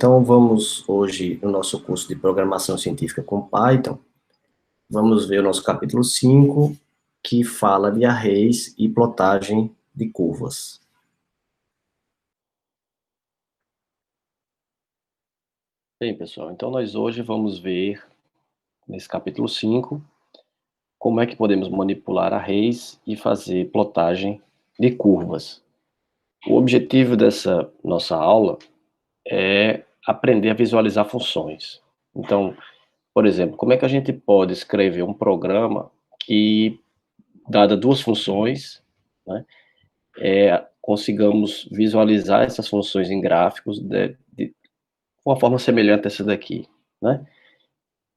então vamos hoje, no nosso curso de Programação Científica com Python, vamos ver o nosso capítulo 5, que fala de arrays e plotagem de curvas. Bem, pessoal, então nós hoje vamos ver, nesse capítulo 5, como é que podemos manipular arrays e fazer plotagem de curvas. O objetivo dessa nossa aula é aprender a visualizar funções. Então, por exemplo, como é que a gente pode escrever um programa que, dada duas funções, né, consigamos visualizar essas funções em gráficos de uma forma semelhante a essa daqui, né?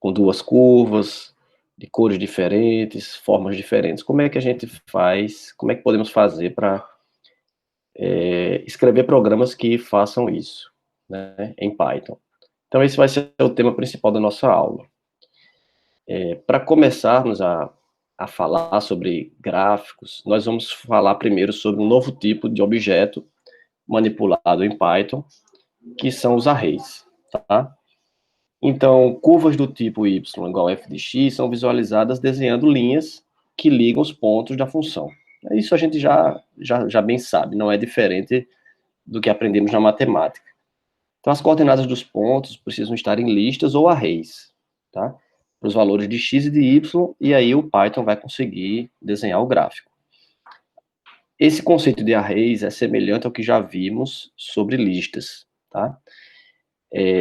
Com duas curvas, de cores diferentes, formas diferentes. Como é que a gente faz, como é que podemos fazer para escrever programas que façam isso, né, em Python? Então, esse vai ser o tema principal da nossa aula. Para começarmos a falar sobre gráficos, nós vamos falar primeiro sobre um novo tipo de objeto manipulado em Python, que são os arrays, tá? Então, curvas do tipo y igual a f de x são visualizadas desenhando linhas que ligam os pontos da função. Isso a gente já bem sabe, não é diferente do que aprendemos na matemática. Então, as coordenadas dos pontos precisam estar em listas ou arrays, tá? Para os valores de x e de y, e aí o Python vai conseguir desenhar o gráfico. Esse conceito de arrays é semelhante ao que já vimos sobre listas, tá?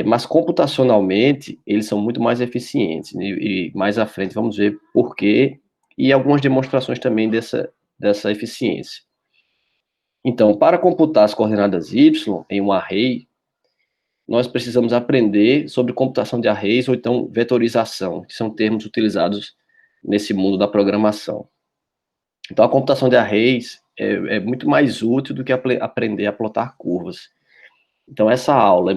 Mas computacionalmente, eles são muito mais eficientes, e mais à frente vamos ver por quê, e algumas demonstrações também dessa eficiência. Então, para computar as coordenadas y em um array, nós precisamos aprender sobre computação de arrays, ou então vetorização, que são termos utilizados nesse mundo da programação. Então, a computação de arrays é muito mais útil do que aprender a plotar curvas. Então, essa aula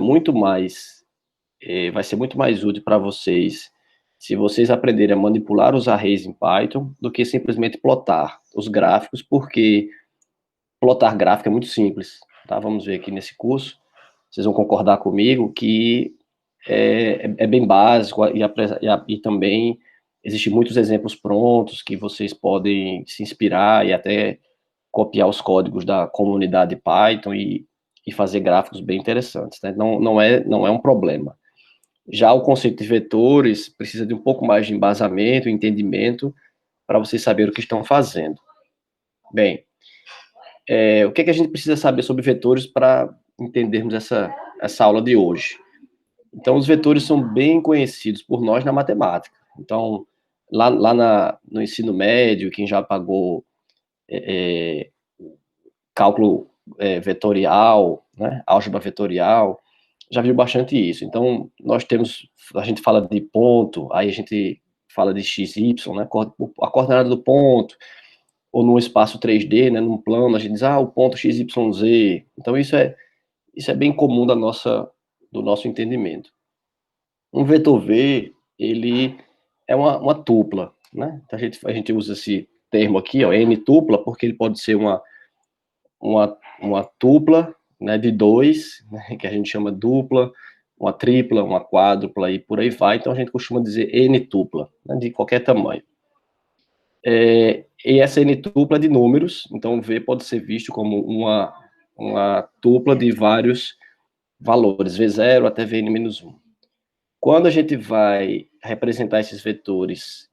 vai ser muito mais útil para vocês se vocês aprenderem a manipular os arrays em Python do que simplesmente plotar os gráficos, porque plotar gráfico é muito simples, tá? Vamos ver aqui nesse curso, vocês vão concordar comigo que é bem básico e também existem muitos exemplos prontos que vocês podem se inspirar e até copiar os códigos da comunidade Python e fazer gráficos bem interessantes, né? Não é um problema. Já o conceito de vetores precisa de um pouco mais de embasamento, entendimento, para vocês saberem o que estão fazendo. Bem, o que a gente precisa saber sobre vetores para entendermos essa aula de hoje? Então, os vetores são bem conhecidos por nós na matemática. Então, lá no ensino médio, quem já pagou cálculo vetorial, né, álgebra vetorial, já viu bastante isso. Então, a gente fala de ponto, aí a gente fala de x, y, né, a coordenada do ponto, ou num espaço 3D, né, num plano, a gente diz, o ponto x, y, z. Então, isso é bem comum do nosso entendimento. Um vetor V, ele é uma tupla, né? Então, a gente usa esse termo aqui, ó, n-tupla, porque ele pode ser uma tupla, né, de dois, né, que a gente chama dupla, uma tripla, uma quádrupla e por aí vai. Então a gente costuma dizer n-tupla, né, de qualquer tamanho. E essa n-tupla é de números, então V pode ser visto como uma tupla de vários valores, V0 até Vn-1. Quando a gente vai representar esses vetores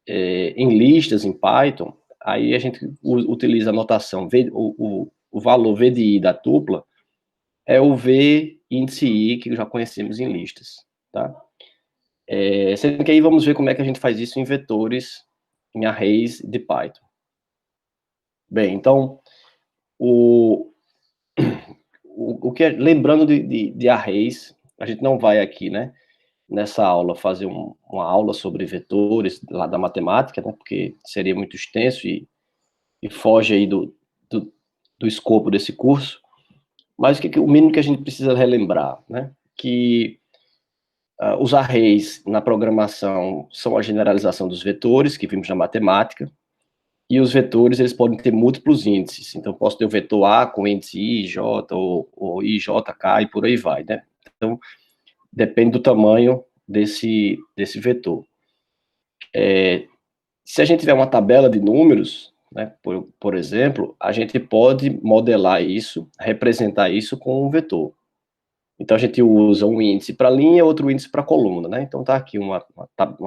em listas em Python, aí a gente utiliza a notação, o valor V de I da tupla é o V índice I, que já conhecemos em listas, tá? Sendo que aí vamos ver como é que a gente faz isso em vetores, em arrays de Python. Bem, então, lembrando de arrays, a gente não vai aqui, né, nessa aula fazer uma aula sobre vetores lá da matemática, né, porque seria muito extenso e foge aí do escopo desse curso. Mas o mínimo que a gente precisa relembrar, né, que os arrays na programação são a generalização dos vetores, que vimos na matemática, e os vetores, eles podem ter múltiplos índices. Então, posso ter o vetor A com índice I, J, ou I, J, K, e por aí vai, né? Então, depende do tamanho desse vetor. Se a gente tiver uma tabela de números, né, por exemplo, a gente pode modelar isso, representar isso com um vetor. Então, a gente usa um índice para linha, outro índice para coluna, né? Então, tá aqui uma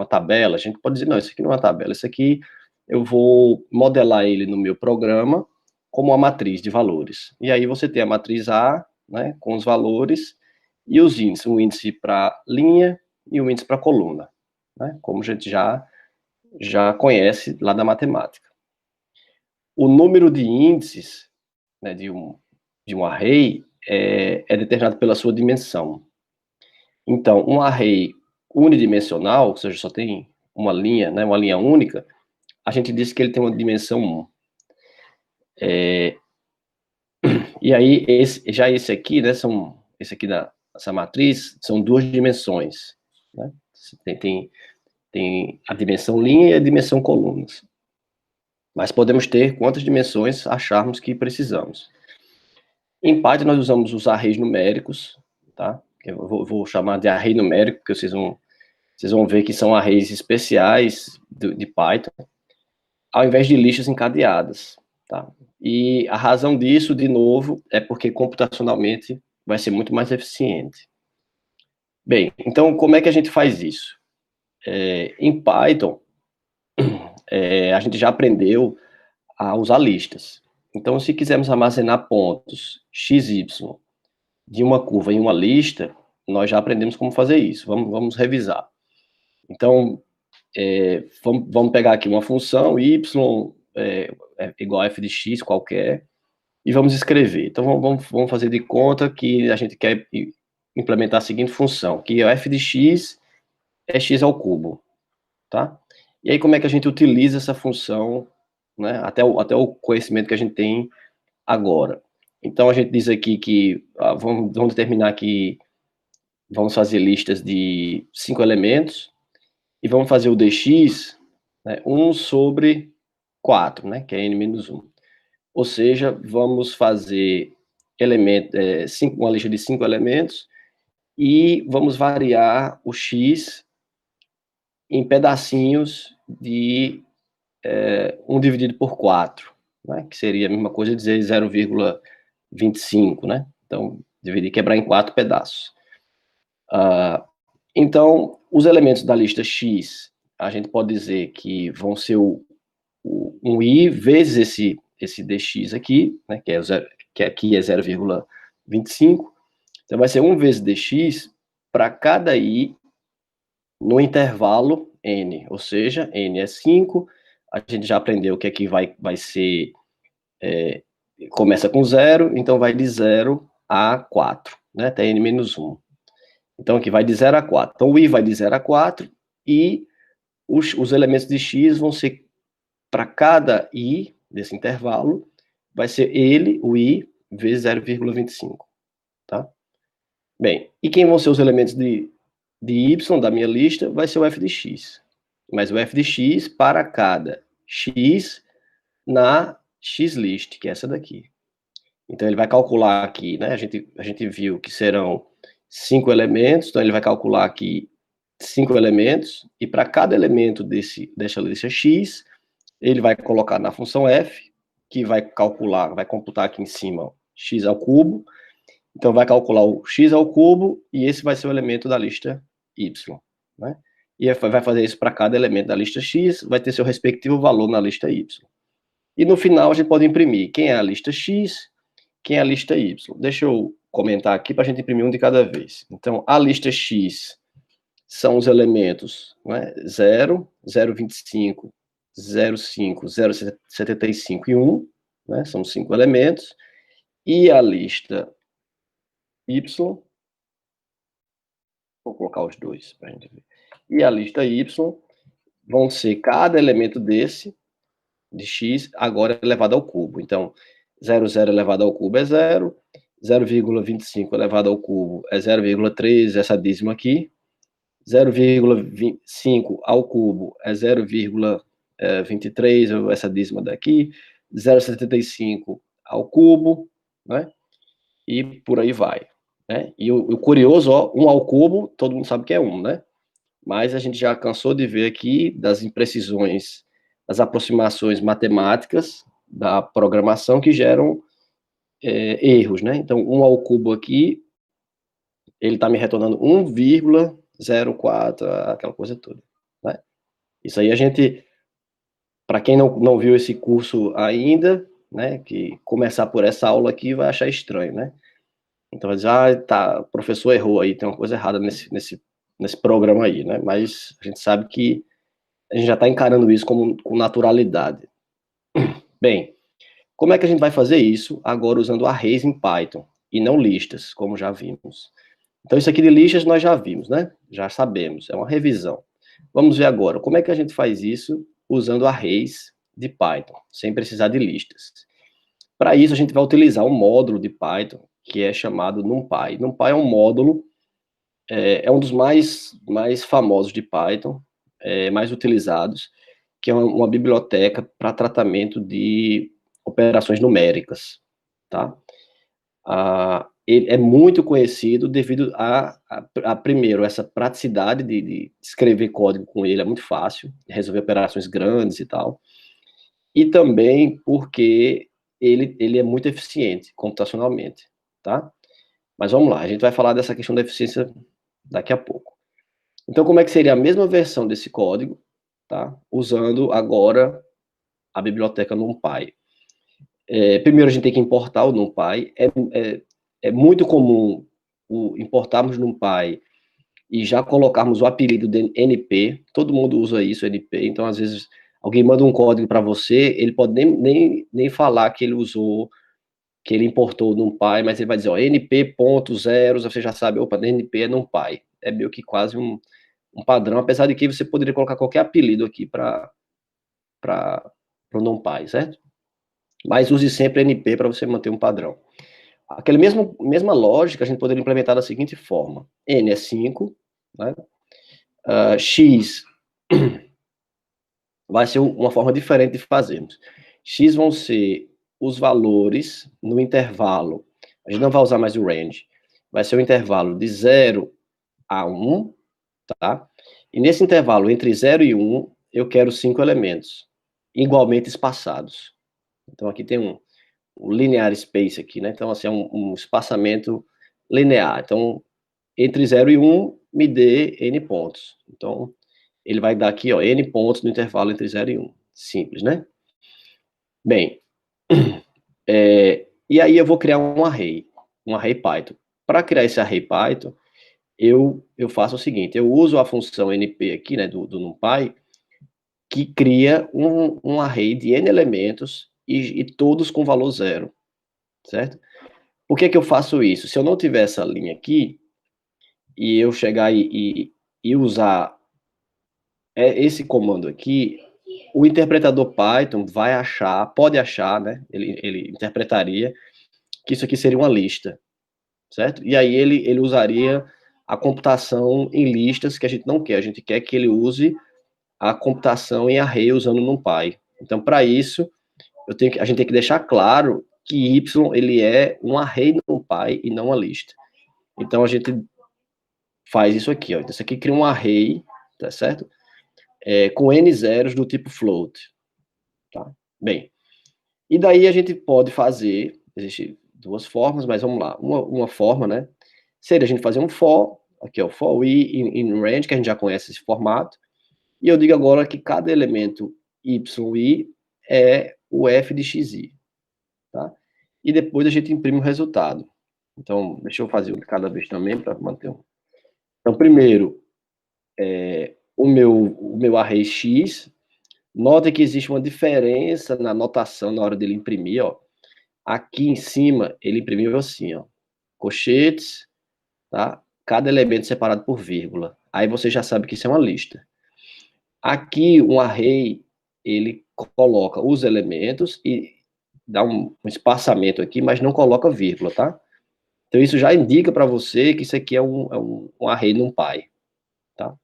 tabela, a gente pode dizer, não, isso aqui não é uma tabela, isso aqui eu vou modelar ele no meu programa como uma matriz de valores. E aí você tem a matriz A, né, com os valores, e os índices, um índice para linha e um índice para coluna, né? Como a gente já conhece lá da matemática. O número de índices, né, de um array é determinado pela sua dimensão. Então, um array unidimensional, ou seja, só tem uma linha, né, uma linha única, a gente diz que ele tem uma dimensão 1. E aí, esse aqui, né, esse aqui essa matriz, são 2 dimensões, né? Tem a dimensão linha e a dimensão colunas. Mas podemos ter quantas dimensões acharmos que precisamos. Em Python, nós usamos os arrays numéricos, tá? Eu vou chamar de array numérico, porque vocês vão ver que são arrays especiais de Python, ao invés de listas encadeadas, tá? E a razão disso, de novo, é porque computacionalmente vai ser muito mais eficiente. Bem, então como é que a gente faz isso? Em Python, a gente já aprendeu a usar listas. Então, se quisermos armazenar pontos x, y de uma curva em uma lista, nós já aprendemos como fazer isso. Vamos revisar. Então, vamos pegar aqui uma função y igual a f de x qualquer e vamos escrever. Então, vamos fazer de conta que a gente quer implementar a seguinte função, que a f de x é x ao cubo, tá? E aí, como é que a gente utiliza essa função, né, até o conhecimento que a gente tem agora? Então, a gente diz aqui que, vamos determinar que vamos fazer listas de 5 elementos, e vamos fazer o dx, né, 1 sobre 4, né, que é n menos 1. Ou seja, vamos fazer uma lista de 5 elementos, e vamos variar o x em pedacinhos de 1 dividido por 4, né, que seria a mesma coisa dizer 0,25, né? Então, dividir, quebrar em 4 pedaços. Então, os elementos da lista x, a gente pode dizer que vão ser um i vezes esse dx aqui, né, que aqui é 0,25. Então, vai ser 1 vezes dx para cada i no intervalo n, ou seja, n é 5, a gente já aprendeu que aqui vai ser, começa com 0, então vai de 0 a 4, né, até n menos 1. Então, aqui vai de 0 a 4. Então, o i vai de 0 a 4, e os elementos de x vão ser, para cada i desse intervalo, vai ser o i, vezes 0,25, tá? Bem, e quem vão ser os elementos de y da minha lista? Vai ser o f de x. Mas o f de x para cada x na xlist, que é essa daqui. Então, ele vai calcular aqui, né? A gente viu que serão 5 elementos, então ele vai calcular aqui 5 elementos, e para cada elemento dessa lista x, ele vai colocar na função f, que vai computar aqui em cima x ao cubo. Então, vai calcular o x ao cubo, e esse vai ser o elemento da lista y, né? E vai fazer isso para cada elemento da lista x, vai ter seu respectivo valor na lista y. E no final, a gente pode imprimir quem é a lista x, quem é a lista y. Deixa eu comentar aqui para a gente imprimir um de cada vez. Então, a lista x são os elementos, né, 0, 0,25, 0,5, 0,75 e 1, né, são 5 elementos, e a lista y, vou colocar os dois para a gente ver, e a lista y vão ser cada elemento desse, de x, agora elevado ao cubo. Então, 0,0 elevado ao cubo é 0, 0,25 elevado ao cubo é 0,3, essa dízima aqui, 0,25 ao cubo é 0,23, essa dízima daqui, 0,75 ao cubo, né? E por aí vai. né? E o curioso, ó, 1 ao cubo, todo mundo sabe que é 1, né? Mas a gente já cansou de ver aqui das imprecisões, das aproximações matemáticas da programação que geram erros, né? Então, 1 ao cubo aqui, ele está me retornando 1,04, aquela coisa toda, né? Isso aí a gente, para quem não viu esse curso ainda, né, que começar por essa aula aqui vai achar estranho, né? Então vai dizer, tá, o professor errou aí, tem uma coisa errada nesse programa aí, né? Mas a gente sabe que a gente já está encarando isso com naturalidade. Bem, como é que a gente vai fazer isso agora usando arrays em Python e não listas, como já vimos? Então, isso aqui de listas nós já vimos, né? Já sabemos, é uma revisão. Vamos ver agora, como é que a gente faz isso usando arrays de Python, sem precisar de listas. Para isso, a gente vai utilizar um módulo de Python que é chamado NumPy. NumPy é um módulo, é um dos mais famosos de Python, mais utilizados, que é uma biblioteca para tratamento de operações numéricas, tá? Ele é muito conhecido devido a primeiro, essa praticidade de escrever código com ele, é muito fácil, resolver operações grandes e tal, e também porque ele é muito eficiente computacionalmente, tá? Mas vamos lá, a gente vai falar dessa questão da eficiência daqui a pouco. Então, como é que seria a mesma versão desse código, tá? Usando agora a biblioteca NumPy. Primeiro, a gente tem que importar o NumPy. É muito comum importarmos NumPy e já colocarmos o apelido de NP. Todo mundo usa isso, NP. Então, às vezes, alguém manda um código para você, ele pode nem falar que ele usou, que ele importou o NumPy, mas ele vai dizer, ó, NP.0, você já sabe, opa, NP é NumPy. É meio que quase um padrão, apesar de que você poderia colocar qualquer apelido aqui para o NumPy, certo? Mas use sempre NP para você manter um padrão. Aquela mesma lógica a gente poderia implementar da seguinte forma: N é 5, né? X vai ser uma forma diferente de fazermos. X vão ser os valores no intervalo. A gente não vai usar mais o range. Vai ser o intervalo de 0 a 1, tá? E nesse intervalo entre 0 e 1, eu quero 5 elementos, igualmente espaçados. Então, aqui tem um linear space aqui, né? Então, assim, é um espaçamento linear. Então, entre 0 e 1, me dê n pontos. Então, ele vai dar aqui, ó, n pontos no intervalo entre 0 e 1. Simples, né? Bem, e aí eu vou criar um array Python. Para criar esse array Python, eu faço o seguinte, eu uso a função np aqui, né, do NumPy, que cria um array de n elementos e todos com valor 0, certo? Por que eu faço isso? Se eu não tiver essa linha aqui, e eu chegar e usar esse comando aqui, o interpretador Python pode achar, né, ele interpretaria que isso aqui seria uma lista, certo? E aí ele usaria a computação em listas que a gente não quer, a gente quer que ele use a computação em array usando NumPy. Então, para isso, a gente tem que deixar claro que y ele é um array NumPy e não uma lista. Então, a gente faz isso aqui, ó. Isso aqui cria um array, tá certo? Com n zeros do tipo float, tá? Bem, e daí a gente pode fazer, existem duas formas, mas vamos lá. Uma forma, né, seria a gente fazer um for, aqui é o for i in range, que a gente já conhece esse formato, e eu digo agora que cada elemento yi é o f de xi, tá? E depois a gente imprime o resultado. Então, deixa eu fazer um de cada vez também, para manter um. Então, primeiro, o meu array x, nota que existe uma diferença na notação na hora dele imprimir, ó. Aqui em cima, ele imprimiu assim, ó, colchetes, tá? Cada elemento separado por vírgula. Aí você já sabe que isso é uma lista. Aqui, um array, ele coloca os elementos e dá um espaçamento aqui, mas não coloca vírgula, tá? Então, isso já indica para você que isso aqui é um array NumPy, tá?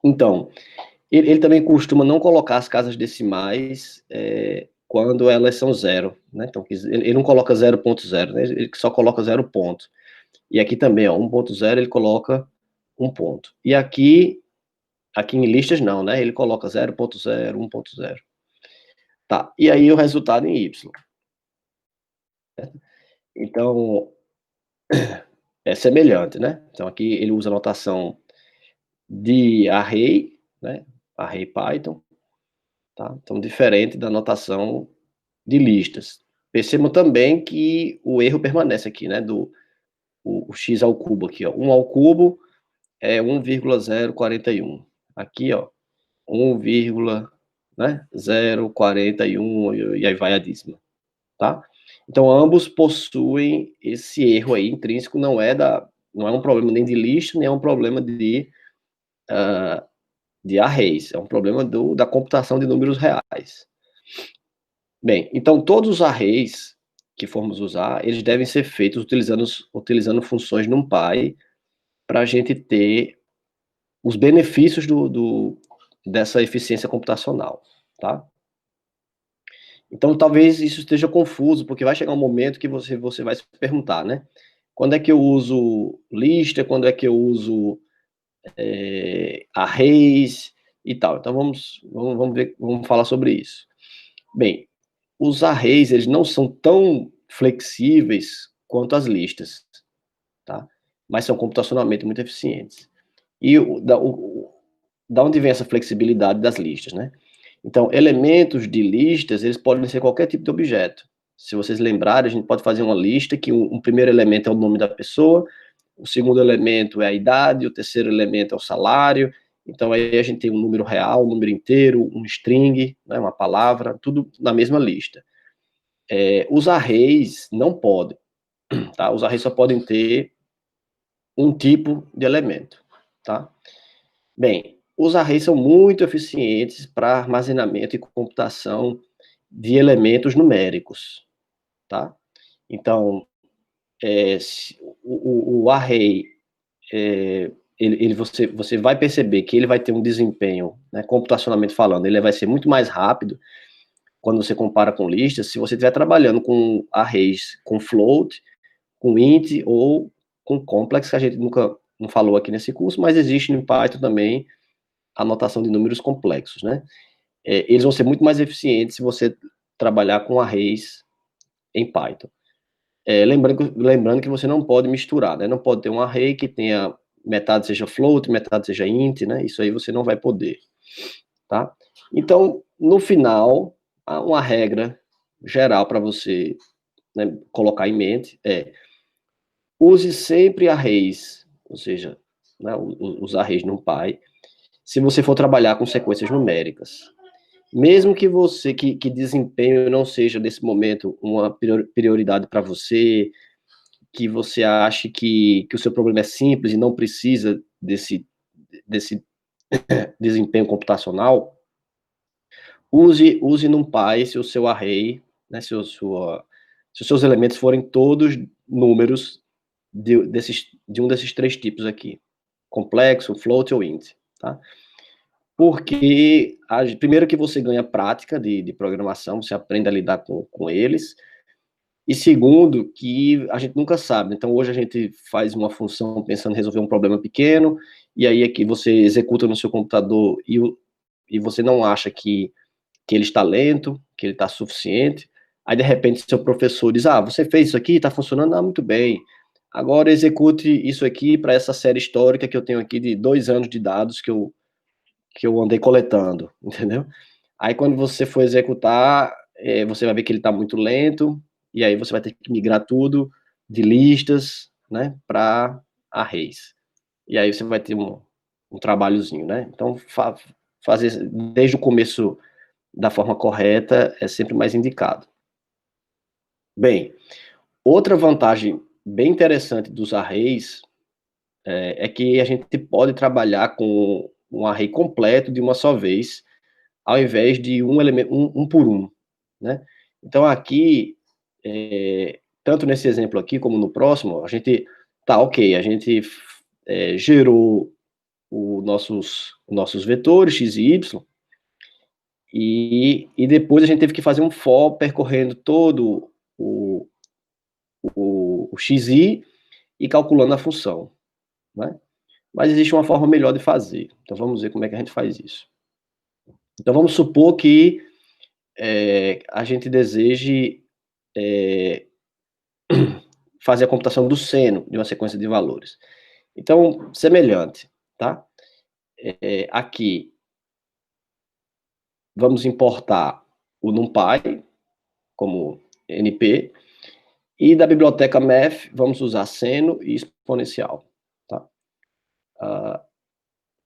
Então, ele também costuma não colocar as casas decimais quando elas são zero, né? Então, ele não coloca 0.0, né? Ele só coloca 0 ponto. E aqui também, ó, 1.0 ele coloca um ponto. E aqui em listas não, né? Ele coloca 0.0, 1.0. Tá, e aí o resultado em Y. Então, é semelhante, né? Então aqui ele usa a notação de array, né? Array Python, tá? Então diferente da notação de listas. Percebam também que o erro permanece aqui, né? O x ao cubo aqui, ó. 1 ao cubo é 1,041. Aqui, ó, 1,041 e aí vai a dízima, tá? Então ambos possuem esse erro aí intrínseco, não é um problema nem de lista, nem é um problema de arrays, é um problema da computação de números reais. Bem, então todos os arrays que formos usar, eles devem ser feitos utilizando funções NumPy para a gente ter os benefícios dessa eficiência computacional, tá? Então talvez isso esteja confuso, porque vai chegar um momento que você vai se perguntar, né? Quando é que eu uso lista, quando é que eu uso arrays e tal. Então vamos falar sobre isso. Bem, os arrays, eles não são tão flexíveis quanto as listas, tá? Mas são computacionalmente muito eficientes. E da onde vem essa flexibilidade das listas, né? Então, elementos de listas, eles podem ser qualquer tipo de objeto. Se vocês lembrarem, a gente pode fazer uma lista que um primeiro elemento é o nome da pessoa, o segundo elemento é a idade, o terceiro elemento é o salário. Então, aí a gente tem um número real, um número inteiro, um string, né, uma palavra, tudo na mesma lista. Os arrays não podem, tá? Os arrays só podem ter um tipo de elemento, tá? Bem, os arrays são muito eficientes para armazenamento e computação de elementos numéricos, tá? Então, o array, você vai perceber que ele vai ter um desempenho, né, computacionalmente falando, ele vai ser muito mais rápido quando você compara com listas, se você estiver trabalhando com arrays com float, com int ou com complex, que a gente nunca não falou aqui nesse curso, mas existe no Python também a notação de números complexos, né? Eles vão ser muito mais eficientes se você trabalhar com arrays em Python. Lembrando que você não pode misturar, né? Não pode ter um array que tenha metade seja float, metade seja int, né? Isso aí você não vai poder, tá? Então, no final, há uma regra geral para você, né, colocar em mente use sempre arrays, ou seja, né, os arrays NumPy, se você for trabalhar com sequências numéricas. Mesmo que que desempenho não seja, nesse momento, uma prioridade para você, que você ache que o seu problema é simples e não precisa desse desempenho computacional, use NumPy se o seu array, né, se os seus elementos forem todos números de um desses três tipos aqui, complexo, float ou int, tá? Porque, primeiro que você ganha prática de programação, você aprende a lidar com eles, e segundo, que a gente nunca sabe. Então, hoje a gente faz uma função pensando em resolver um problema pequeno, e aí é que você executa no seu computador e você não acha que ele está lento, que ele está suficiente. Aí, de repente, seu professor diz, você fez isso aqui, está funcionando? Muito bem. Agora execute isso aqui para essa série histórica que eu tenho aqui de 2 anos de dados que eu andei coletando, entendeu? Aí, quando você for executar, você vai ver que ele está muito lento, e aí você vai ter que migrar tudo de listas, né, para arrays. E aí você vai ter um trabalhozinho, né? Então, fazer desde o começo da forma correta é sempre mais indicado. Bem, outra vantagem bem interessante dos arrays é que a gente pode trabalhar com um array completo de uma só vez, ao invés de um elemento, um por um, né? Então aqui, tanto nesse exemplo aqui como no próximo, a gente a gente gerou nossos vetores x e y, e depois a gente teve que fazer um for percorrendo todo o xi e calculando a função, né? Mas existe uma forma melhor de fazer. Então, vamos ver como é que a gente faz isso. Então, vamos supor que a gente deseje fazer a computação do seno de uma sequência de valores. Então, semelhante, tá? Aqui, vamos importar o NumPy como NP, e da biblioteca Math, vamos usar seno e exponencial, tá?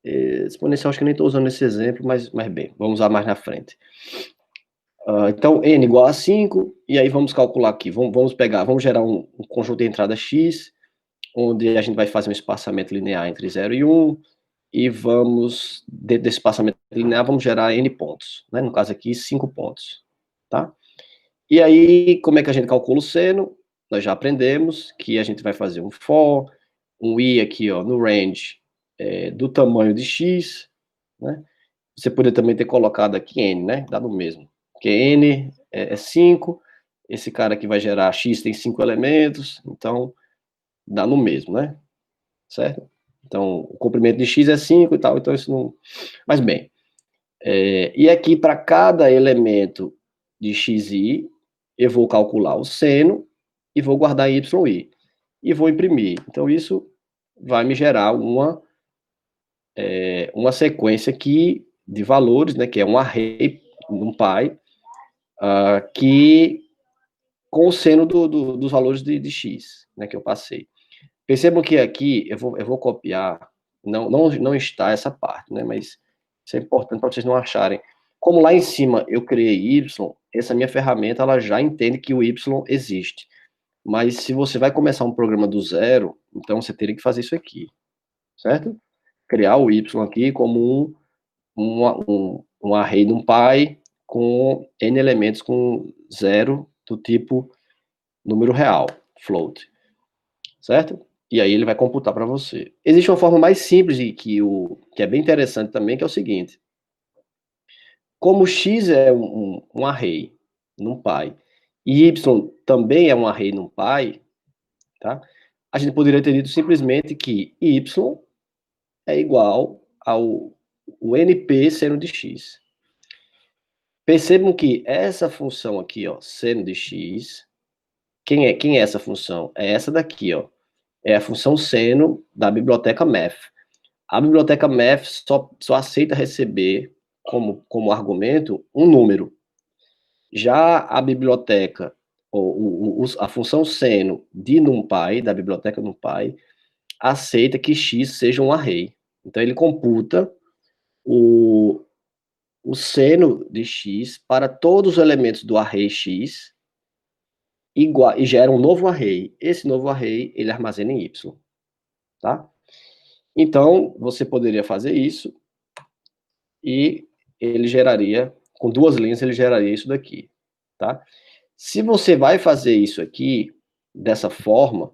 Exponencial acho que nem estou usando esse exemplo, mas bem, vamos usar mais na frente. Então, n igual a 5, e aí vamos calcular aqui, vamos gerar um conjunto de entrada x, onde a gente vai fazer um espaçamento linear entre 0 e 1, e vamos, dentro desse espaçamento linear, vamos gerar n pontos, né? No caso aqui, 5 pontos, tá? E aí, como é que a gente calcula o seno? Nós já aprendemos que a gente vai fazer um for, um i aqui, ó, no range do tamanho de x, né? Você poderia também ter colocado aqui n, né? Dá no mesmo. Porque n é 5, esse cara aqui vai gerar x, tem 5 elementos, então dá no mesmo, né? Certo? Então, o comprimento de x é 5 e tal, então isso não... Mas bem, e aqui para cada elemento de xi, eu vou calcular o seno e vou guardar yi e vou imprimir. Então, isso vai me gerar uma sequência aqui de valores, né, que é um array, NumPy, que com o seno dos valores de x, né, que eu passei. Percebam que aqui, eu vou copiar, não está essa parte, né, mas isso é importante para vocês não acharem. Como lá em cima eu criei y, essa minha ferramenta, ela já entende que o y existe. Mas se você vai começar um programa do zero, então você teria que fazer isso aqui, certo? Criar o y aqui como um array NumPy com n elementos com zero do tipo número real, float, certo? E aí ele vai computar para você. Existe uma forma mais simples e que é bem interessante também, que é o seguinte: como x é um array NumPy e y também é um array NumPy, tá? A gente poderia ter dito simplesmente que y é igual ao o np seno de x. Percebam que essa função aqui, ó, seno de x, quem é essa função? É essa daqui, ó. É a função seno da biblioteca Math. A biblioteca Math só aceita receber como argumento um número. Já a biblioteca, a função seno de NumPy, da biblioteca NumPy, aceita que x seja um array. Então, ele computa o seno de x para todos os elementos do array x e gera um novo array. Esse novo array, ele armazena em y, tá? Então, você poderia fazer isso e ele geraria, com 2 linhas, ele geraria isso daqui, tá? Se você vai fazer isso aqui, dessa forma,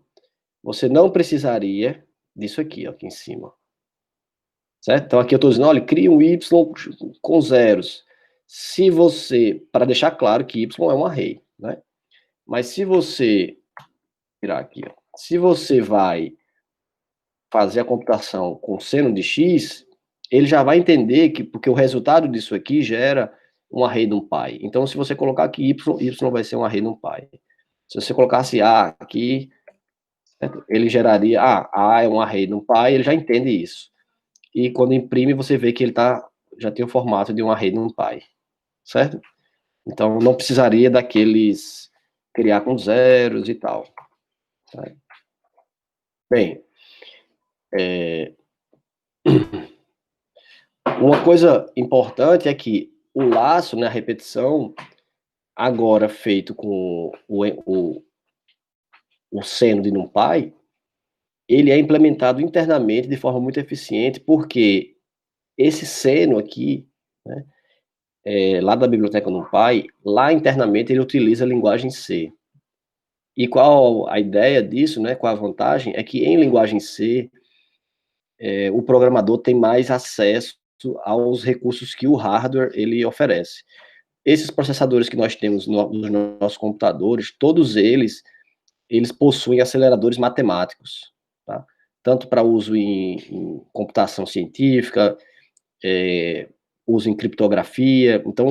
você não precisaria disso aqui, ó, aqui em cima. Certo? Então, aqui eu estou dizendo, olha, cria um y com zeros. Se você, para deixar claro que y é um array, né? Mas se você, virar aqui, ó, se você vai fazer a computação com seno de x, ele já vai entender que, porque o resultado disso aqui gera um array NumPy. Então, se você colocar aqui y vai ser um array NumPy. Se você colocasse a aqui, certo? Ele geraria, a é um array NumPy, ele já entende isso. E quando imprime, você vê que ele já tem o formato de um array NumPy, certo? Então, não precisaria daqueles criar com zeros e tal. Tá? Bem, uma coisa importante é que o laço, né, a repetição, agora feito com o seno de NumPy, ele é implementado internamente de forma muito eficiente, porque esse seno aqui, né, lá da biblioteca NumPy, lá internamente ele utiliza a linguagem C. E qual a ideia disso, né, qual a vantagem? É que em linguagem C, o programador tem mais acesso aos recursos que o hardware ele oferece. Esses processadores que nós temos nos nossos computadores, todos eles eles possuem aceleradores matemáticos, tá? Tanto para uso em computação científica, uso em criptografia. Então,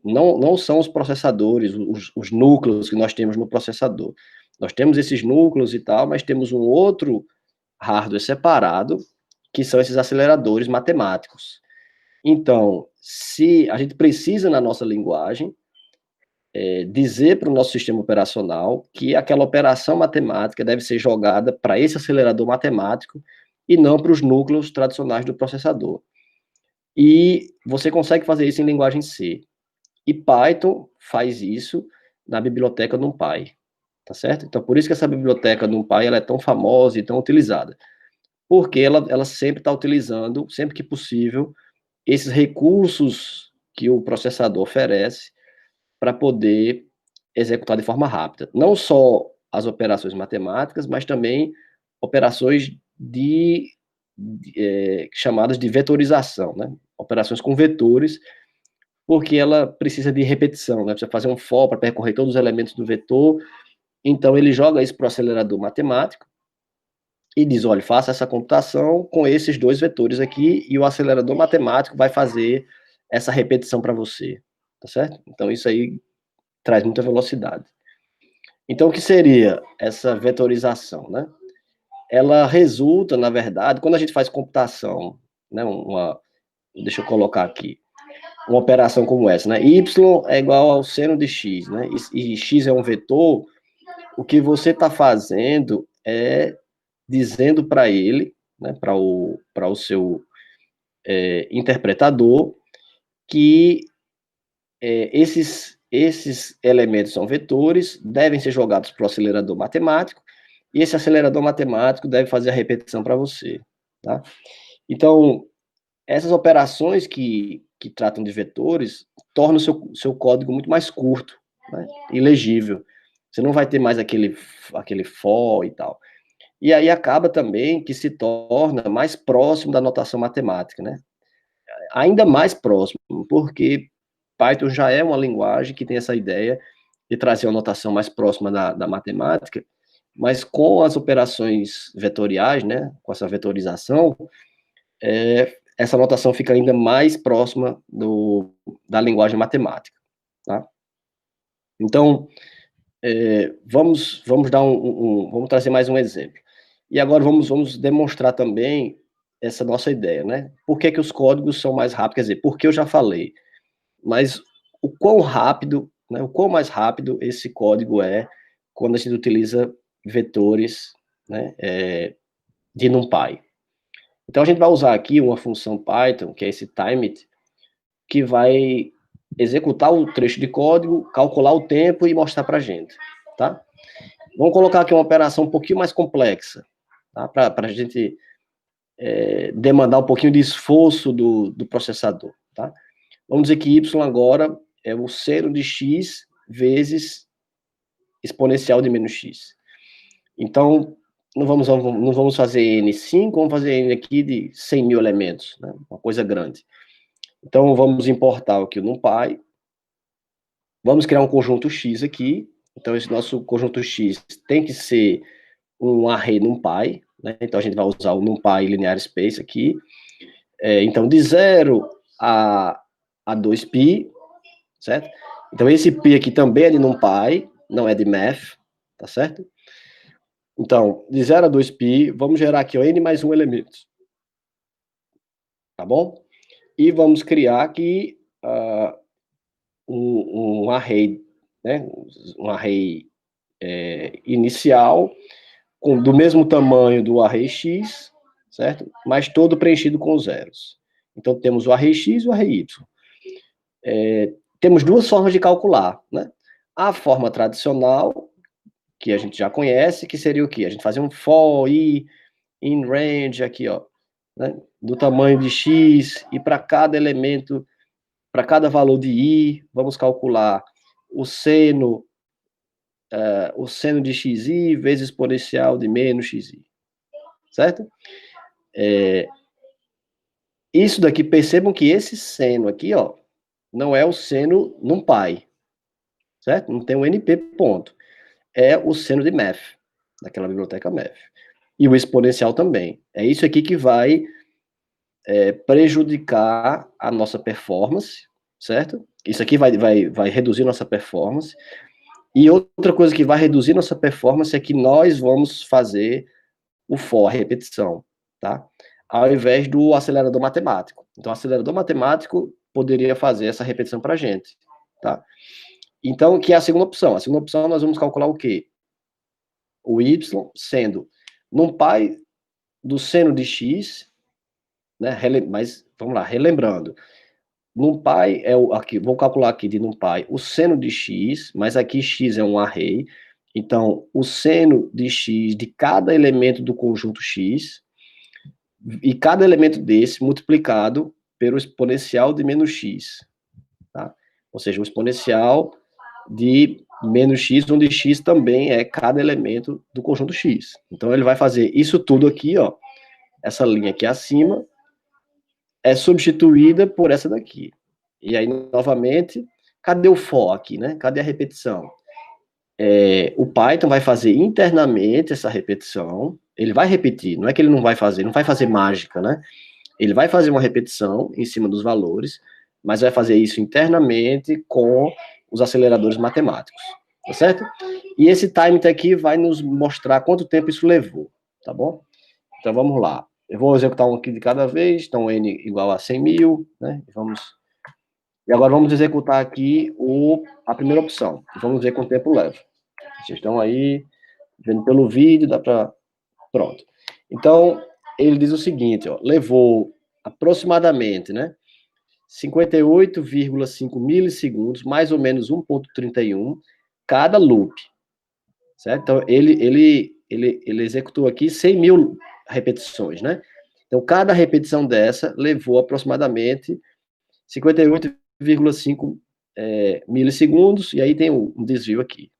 não são os processadores, os núcleos que nós temos no processador. Nós temos esses núcleos e tal, mas temos um outro hardware separado, que são esses aceleradores matemáticos. Então, se a gente precisa, na nossa linguagem, dizer para o nosso sistema operacional que aquela operação matemática deve ser jogada para esse acelerador matemático e não para os núcleos tradicionais do processador. E você consegue fazer isso em linguagem C. E Python faz isso na biblioteca NumPy, tá certo? Então, por isso que essa biblioteca NumPy ela é tão famosa e tão utilizada. Porque ela sempre está utilizando, sempre que possível, esses recursos que o processador oferece para poder executar de forma rápida. Não só as operações matemáticas, mas também operações chamadas de vetorização, né? Operações com vetores, porque ela precisa de repetição, né? Precisa fazer um for para percorrer todos os elementos do vetor. Então, ele joga isso para o acelerador matemático e diz, olha, faça essa computação com esses dois vetores aqui e o acelerador matemático vai fazer essa repetição para você, tá certo? Então, isso aí traz muita velocidade. Então, o que seria essa vetorização, né? Ela resulta, na verdade, quando a gente faz computação, né, deixa eu colocar aqui, uma operação como essa, né? Y é igual ao seno de x, né? E x é um vetor, o que você está fazendo é dizendo para ele, né, para o seu interpretador, que esses elementos são vetores, devem ser jogados para o acelerador matemático, e esse acelerador matemático deve fazer a repetição para você, tá? Então, essas operações que tratam de vetores tornam o seu código muito mais curto, né, e legível. Você não vai ter mais aquele for e tal. E aí acaba também que se torna mais próximo da notação matemática, né? Ainda mais próximo, porque Python já é uma linguagem que tem essa ideia de trazer uma notação mais próxima da matemática, mas com as operações vetoriais, né, com essa vetorização, essa notação fica ainda mais próxima da linguagem matemática, tá? Então, vamos dar vamos trazer mais um exemplo. E agora vamos demonstrar também essa nossa ideia, né? Por que os códigos são mais rápidos? Quer dizer, porque eu já falei, mas o quão rápido, né, o quão mais rápido esse código é quando a gente utiliza vetores, né, de NumPy. Então a gente vai usar aqui uma função Python, que é esse timeIt, que vai executar o trecho de código, calcular o tempo e mostrar para a gente, tá? Vamos colocar aqui uma operação um pouquinho mais complexa, tá? Para a gente demandar um pouquinho de esforço do processador, tá? Vamos dizer que y agora é o seno de x vezes exponencial de menos x. Então, não vamos fazer n5, vamos fazer n aqui de 100 mil elementos, né? Uma coisa grande. Então, vamos importar aqui o NumPy, vamos criar um conjunto x aqui, então esse nosso conjunto x tem que ser um array NumPy, né? Então a gente vai usar o NumPy linear space aqui, então de 0 a 2π, certo? Então esse π aqui também é de NumPy, não é de math, tá certo? Então, de 0 a 2π, vamos gerar aqui ó, n mais 1 elementos, tá bom? E vamos criar aqui um array, né? Um array inicial, do mesmo tamanho do array x, certo? Mas todo preenchido com zeros. Então, temos o array x e o array y. Temos duas formas de calcular, né? A forma tradicional, que a gente já conhece, que seria o quê? A gente fazia um for i in range aqui, ó, né? Do tamanho de x, e para cada elemento, para cada valor de i, vamos calcular o seno de xi vezes exponencial de menos xi, certo? Isso daqui, percebam que esse seno aqui, ó, não é o seno NumPy, certo? Não tem um NP ponto. é o seno de math, daquela biblioteca math. E o exponencial também. É isso aqui que vai prejudicar a nossa performance, certo? Isso aqui vai reduzir nossa performance. E outra coisa que vai reduzir nossa performance é que nós vamos fazer o for, a repetição, tá? Ao invés do acelerador matemático. Então, o acelerador matemático poderia fazer essa repetição para a gente, tá? Então, que é a segunda opção. A segunda opção, nós vamos calcular o quê? O y sendo NumPy do seno de x, né? Mas, vamos lá, relembrando. NumPy é o aqui, vou calcular aqui de NumPy o seno de x, mas aqui x é um array. Então, o seno de x de cada elemento do conjunto x, e cada elemento desse multiplicado pelo exponencial de menos x, tá? Ou seja, o exponencial de menos x, onde x também é cada elemento do conjunto x. Então, ele vai fazer isso tudo aqui, ó, essa linha aqui acima, é substituída por essa daqui. E aí, novamente, cadê o for aqui, né? Cadê a repetição? O Python vai fazer internamente essa repetição, ele vai repetir, não é que ele não vai fazer mágica, né? Ele vai fazer uma repetição em cima dos valores, mas vai fazer isso internamente com os aceleradores matemáticos, tá certo? E esse time aqui vai nos mostrar quanto tempo isso levou, tá bom? Então, vamos lá. Eu vou executar um aqui de cada vez, então n igual a 100.000, né? E agora vamos executar aqui a primeira opção. Vamos ver quanto tempo leva. Vocês estão aí, vendo pelo vídeo, dá para... Pronto. Então, ele diz o seguinte, ó, levou aproximadamente, né, 58,5 milissegundos, mais ou menos 1,31, cada loop, certo? Então, ele executou aqui 100.000 repetições, né? Então, cada repetição dessa levou aproximadamente 58,5 milissegundos, e aí tem um desvio aqui,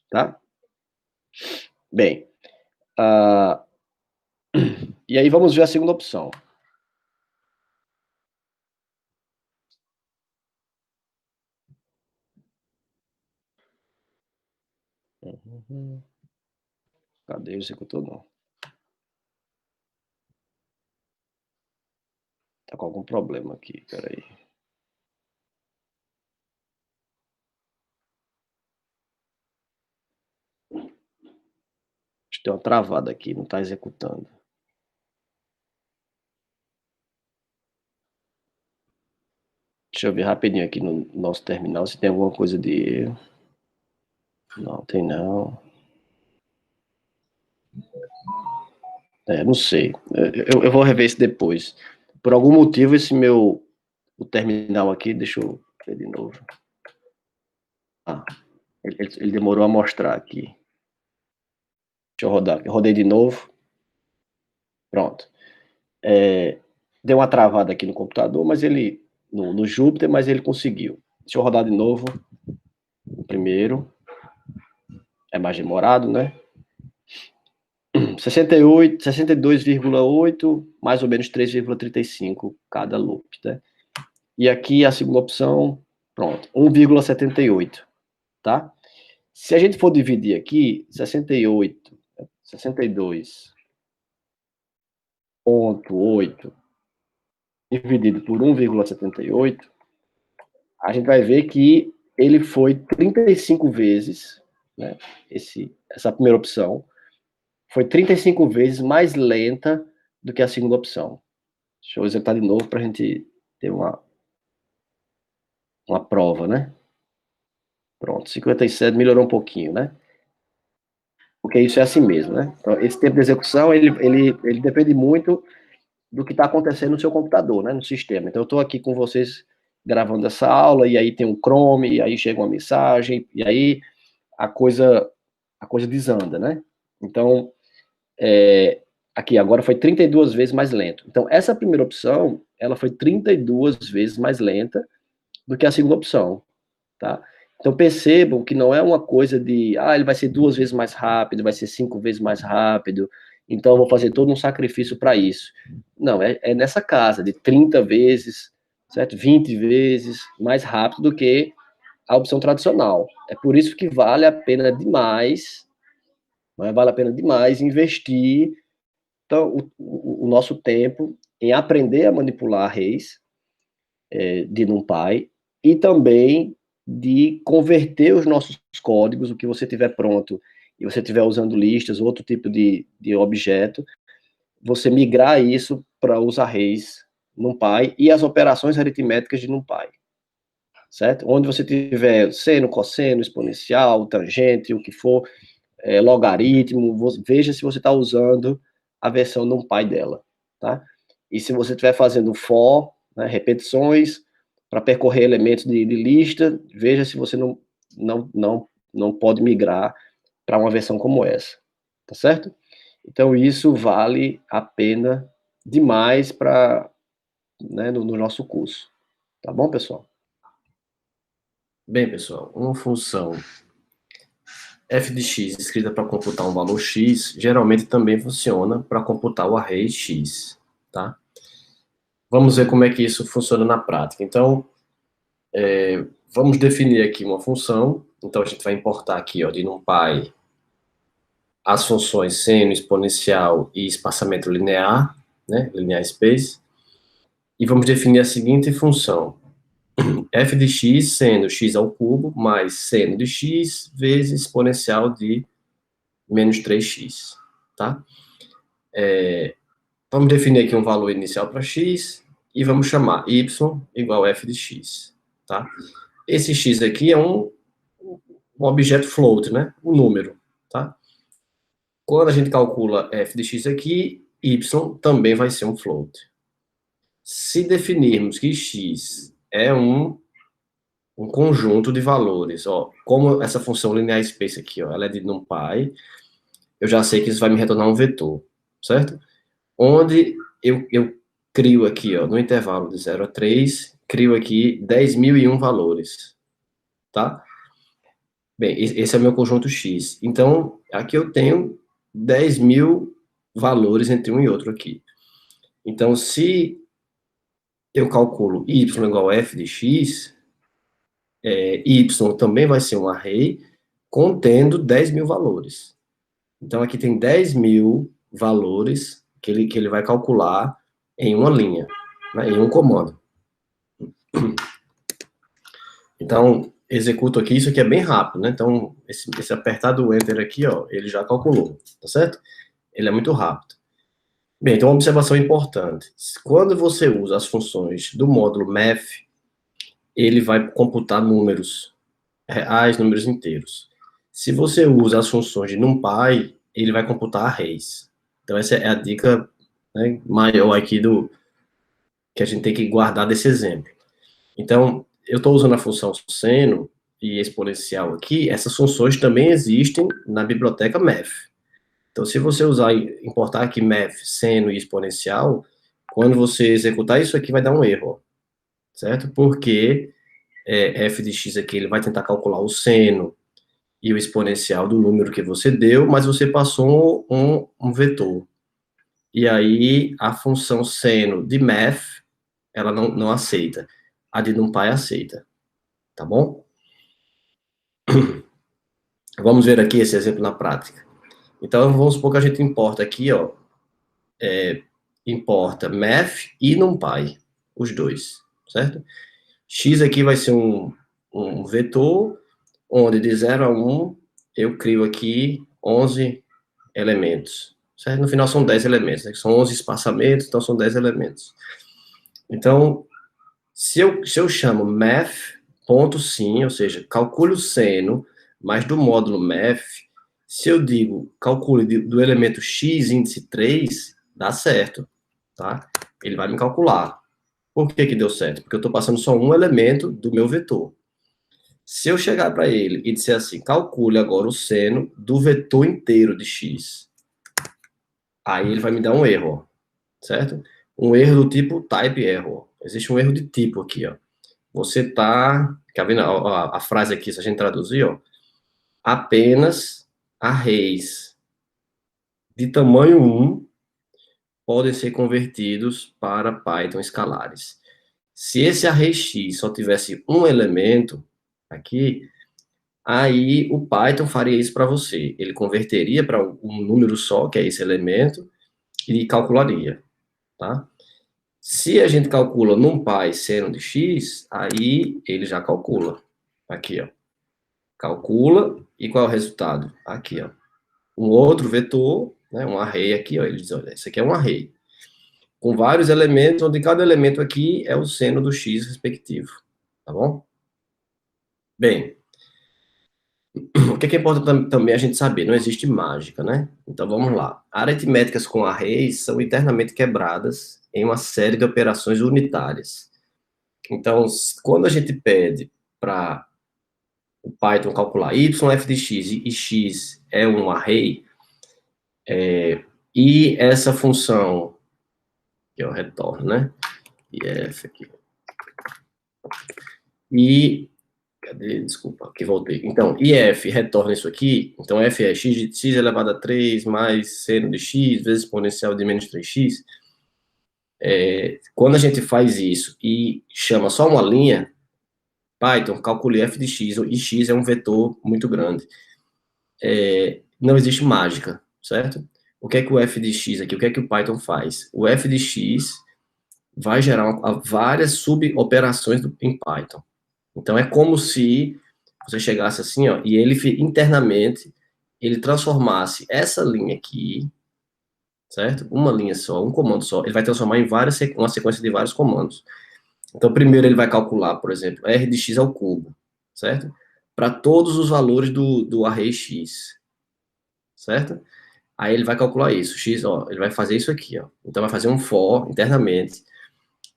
tá? Bem, e aí vamos ver a segunda opção. Cadê o executor? Não. Tá com algum problema aqui, peraí. Acho que tem uma travada aqui, não tá executando. Deixa eu ver rapidinho aqui no nosso terminal se tem alguma coisa de erro. Não, tem não. Não sei. Eu vou rever isso depois. Por algum motivo, o terminal aqui, deixa eu ver de novo. Ele demorou a mostrar aqui. Deixa eu rodar. Eu rodei de novo. Pronto. Deu uma travada aqui no computador, mas ele, no Jupyter, mas ele conseguiu. Deixa eu rodar de novo. O primeiro. É mais demorado, né? 62,8, mais ou menos 3,35 cada loop, né? E aqui a segunda opção, pronto, 1,78, tá? Se a gente for dividir aqui, 62,8 dividido por 1,78, a gente vai ver que ele foi 35 vezes, né? Essa primeira opção foi 35 vezes mais lenta do que a segunda opção. Deixa eu executar de novo para a gente ter uma prova, né? Pronto, 57 melhorou um pouquinho, né? Porque isso é assim mesmo, né? Então, esse tempo de execução, ele depende muito do que está acontecendo no seu computador, né? No sistema. Então, eu estou aqui com vocês gravando essa aula, e aí tem um Chrome, e aí chega uma mensagem, e aí a coisa desanda, né? Então, aqui, agora foi 32 vezes mais lento. Então, essa primeira opção, ela foi 32 vezes mais lenta do que a segunda opção, tá? Então, percebam que não é uma coisa de, ele vai ser 2 vezes mais rápido, vai ser 5 vezes mais rápido, então eu vou fazer todo um sacrifício para isso. Não, é nessa casa, de 30 vezes, certo? 20 vezes mais rápido do que a opção tradicional. É por isso que vale a pena demais, né, vale a pena demais investir então, o nosso tempo em aprender a manipular arrays de NumPy e também de converter os nossos códigos, o que você tiver pronto, e você estiver usando listas, outro tipo de objeto, você migrar isso para os arrays NumPy e as operações aritméticas de NumPy, certo? Onde você tiver seno, cosseno, exponencial, tangente, o que for, logaritmo, veja se você está usando a versão NumPy dela, tá? E se você estiver fazendo for, né, repetições, para percorrer elementos de lista, veja se você não pode migrar para uma versão como essa, tá certo? Então, isso vale a pena demais para, né, no nosso curso. Tá bom, pessoal? Bem, pessoal, uma função f de x escrita para computar um valor x, geralmente também funciona para computar o array x, tá? Vamos ver como é que isso funciona na prática. Então, vamos definir aqui uma função. Então, a gente vai importar aqui, ó, de NumPy, as funções seno, exponencial e espaçamento linear, né, linear space. E vamos definir a seguinte função. F de x sendo x ao cubo mais seno de x vezes exponencial de menos 3x, tá? Vamos definir aqui um valor inicial para x e vamos chamar y igual a f de x, tá? Esse x aqui é um objeto float, né? Um número, tá? Quando a gente calcula f de x aqui, y também vai ser um float. Se definirmos que x é um conjunto de valores, ó, como essa função linear space aqui, ó, ela é de NumPy, eu já sei que isso vai me retornar um vetor, certo? Onde eu crio aqui, ó, no intervalo de 0 a 3, crio aqui 10.001 valores, tá? Bem, esse é o meu conjunto X. Então, aqui eu tenho 10.000 valores entre um e outro aqui. Então, se eu calculo y igual a f de x, y também vai ser um array contendo 10.000 valores. Então, aqui tem 10.000 valores que ele vai calcular em uma linha, né, em um comando. Então, executo aqui, isso aqui é bem rápido, né? Então, esse apertar do Enter aqui, ó, ele já calculou, tá certo? Ele é muito rápido. Bem, então uma observação importante. Quando você usa as funções do módulo math, ele vai computar números reais, números inteiros. Se você usa as funções de NumPy, ele vai computar arrays. Então, essa é a dica, né, maior aqui que a gente tem que guardar desse exemplo. Então, eu estou usando a função seno e exponencial aqui, essas funções também existem na biblioteca math. Então, se você usar, importar aqui math, seno e exponencial, quando você executar isso aqui vai dar um erro, certo? Porque f de x aqui, ele vai tentar calcular o seno e o exponencial do número que você deu, mas você passou um vetor. E aí, a função seno de math, ela não aceita. A de NumPy aceita, tá bom? Vamos ver aqui esse exemplo na prática. Então, vamos supor que a gente importa aqui, ó, importa math e NumPy, os dois, certo? X aqui vai ser um vetor, onde de 0 a 1 eu crio aqui 11 elementos, certo? No final são 10 elementos, né? São 11 espaçamentos, então são 10 elementos. Então, se eu chamo math.sim, ou seja, calcule o seno, mas do módulo math, se eu digo calcule do elemento x índice 3, dá certo, tá? Ele vai me calcular. Por que que deu certo? Porque eu estou passando só um elemento do meu vetor. Se eu chegar para ele e disser assim, calcule agora o seno do vetor inteiro de x, aí ele vai me dar um erro, certo? Um erro do tipo type error. Existe um erro de tipo aqui, ó. Você tá, tá vendo a frase aqui, se a gente traduzir, ó, apenas arrays de tamanho 1 podem ser convertidos para Python escalares. Se esse array X só tivesse um elemento, aqui, aí o Python faria isso para você. Ele converteria para um número só, que é esse elemento, e calcularia, tá? Se a gente calcula NumPy seno de x, aí ele já calcula. Aqui, ó. Calcula, e qual é o resultado? Aqui, ó. Um outro vetor, né, um array aqui, ó. Ele diz, olha, isso aqui é um array. Com vários elementos, onde cada elemento aqui é o seno do x respectivo. Tá bom? Bem, o que é importante também a gente saber? Não existe mágica, né? Então, vamos lá. Aritméticas com arrays são internamente quebradas em uma série de operações unitárias. Então, quando a gente pede para o Python calcular y f de x e x é um array, e essa função, que eu retorno, né? If aqui. E, cadê? Desculpa, aqui voltei. Então, if retorna isso aqui, então f é x de x elevado a 3 mais seno de x vezes exponencial de menos 3x. Quando a gente faz isso e chama só uma linha, Python, calcule f de x, e x é um vetor muito grande. Não existe mágica, certo? O que é que o f de x aqui, o que é que o Python faz? O f de x vai gerar várias suboperações em Python. Então, é como se você chegasse assim, ó, e ele internamente, ele transformasse essa linha aqui, certo? Uma linha só, um comando só, ele vai transformar em uma sequência de vários comandos. Então, primeiro ele vai calcular, por exemplo, r de x ao cubo, certo? Para todos os valores do array x, certo? Aí ele vai calcular isso, x, ó, ele vai fazer isso aqui, ó. Então, vai fazer um for internamente,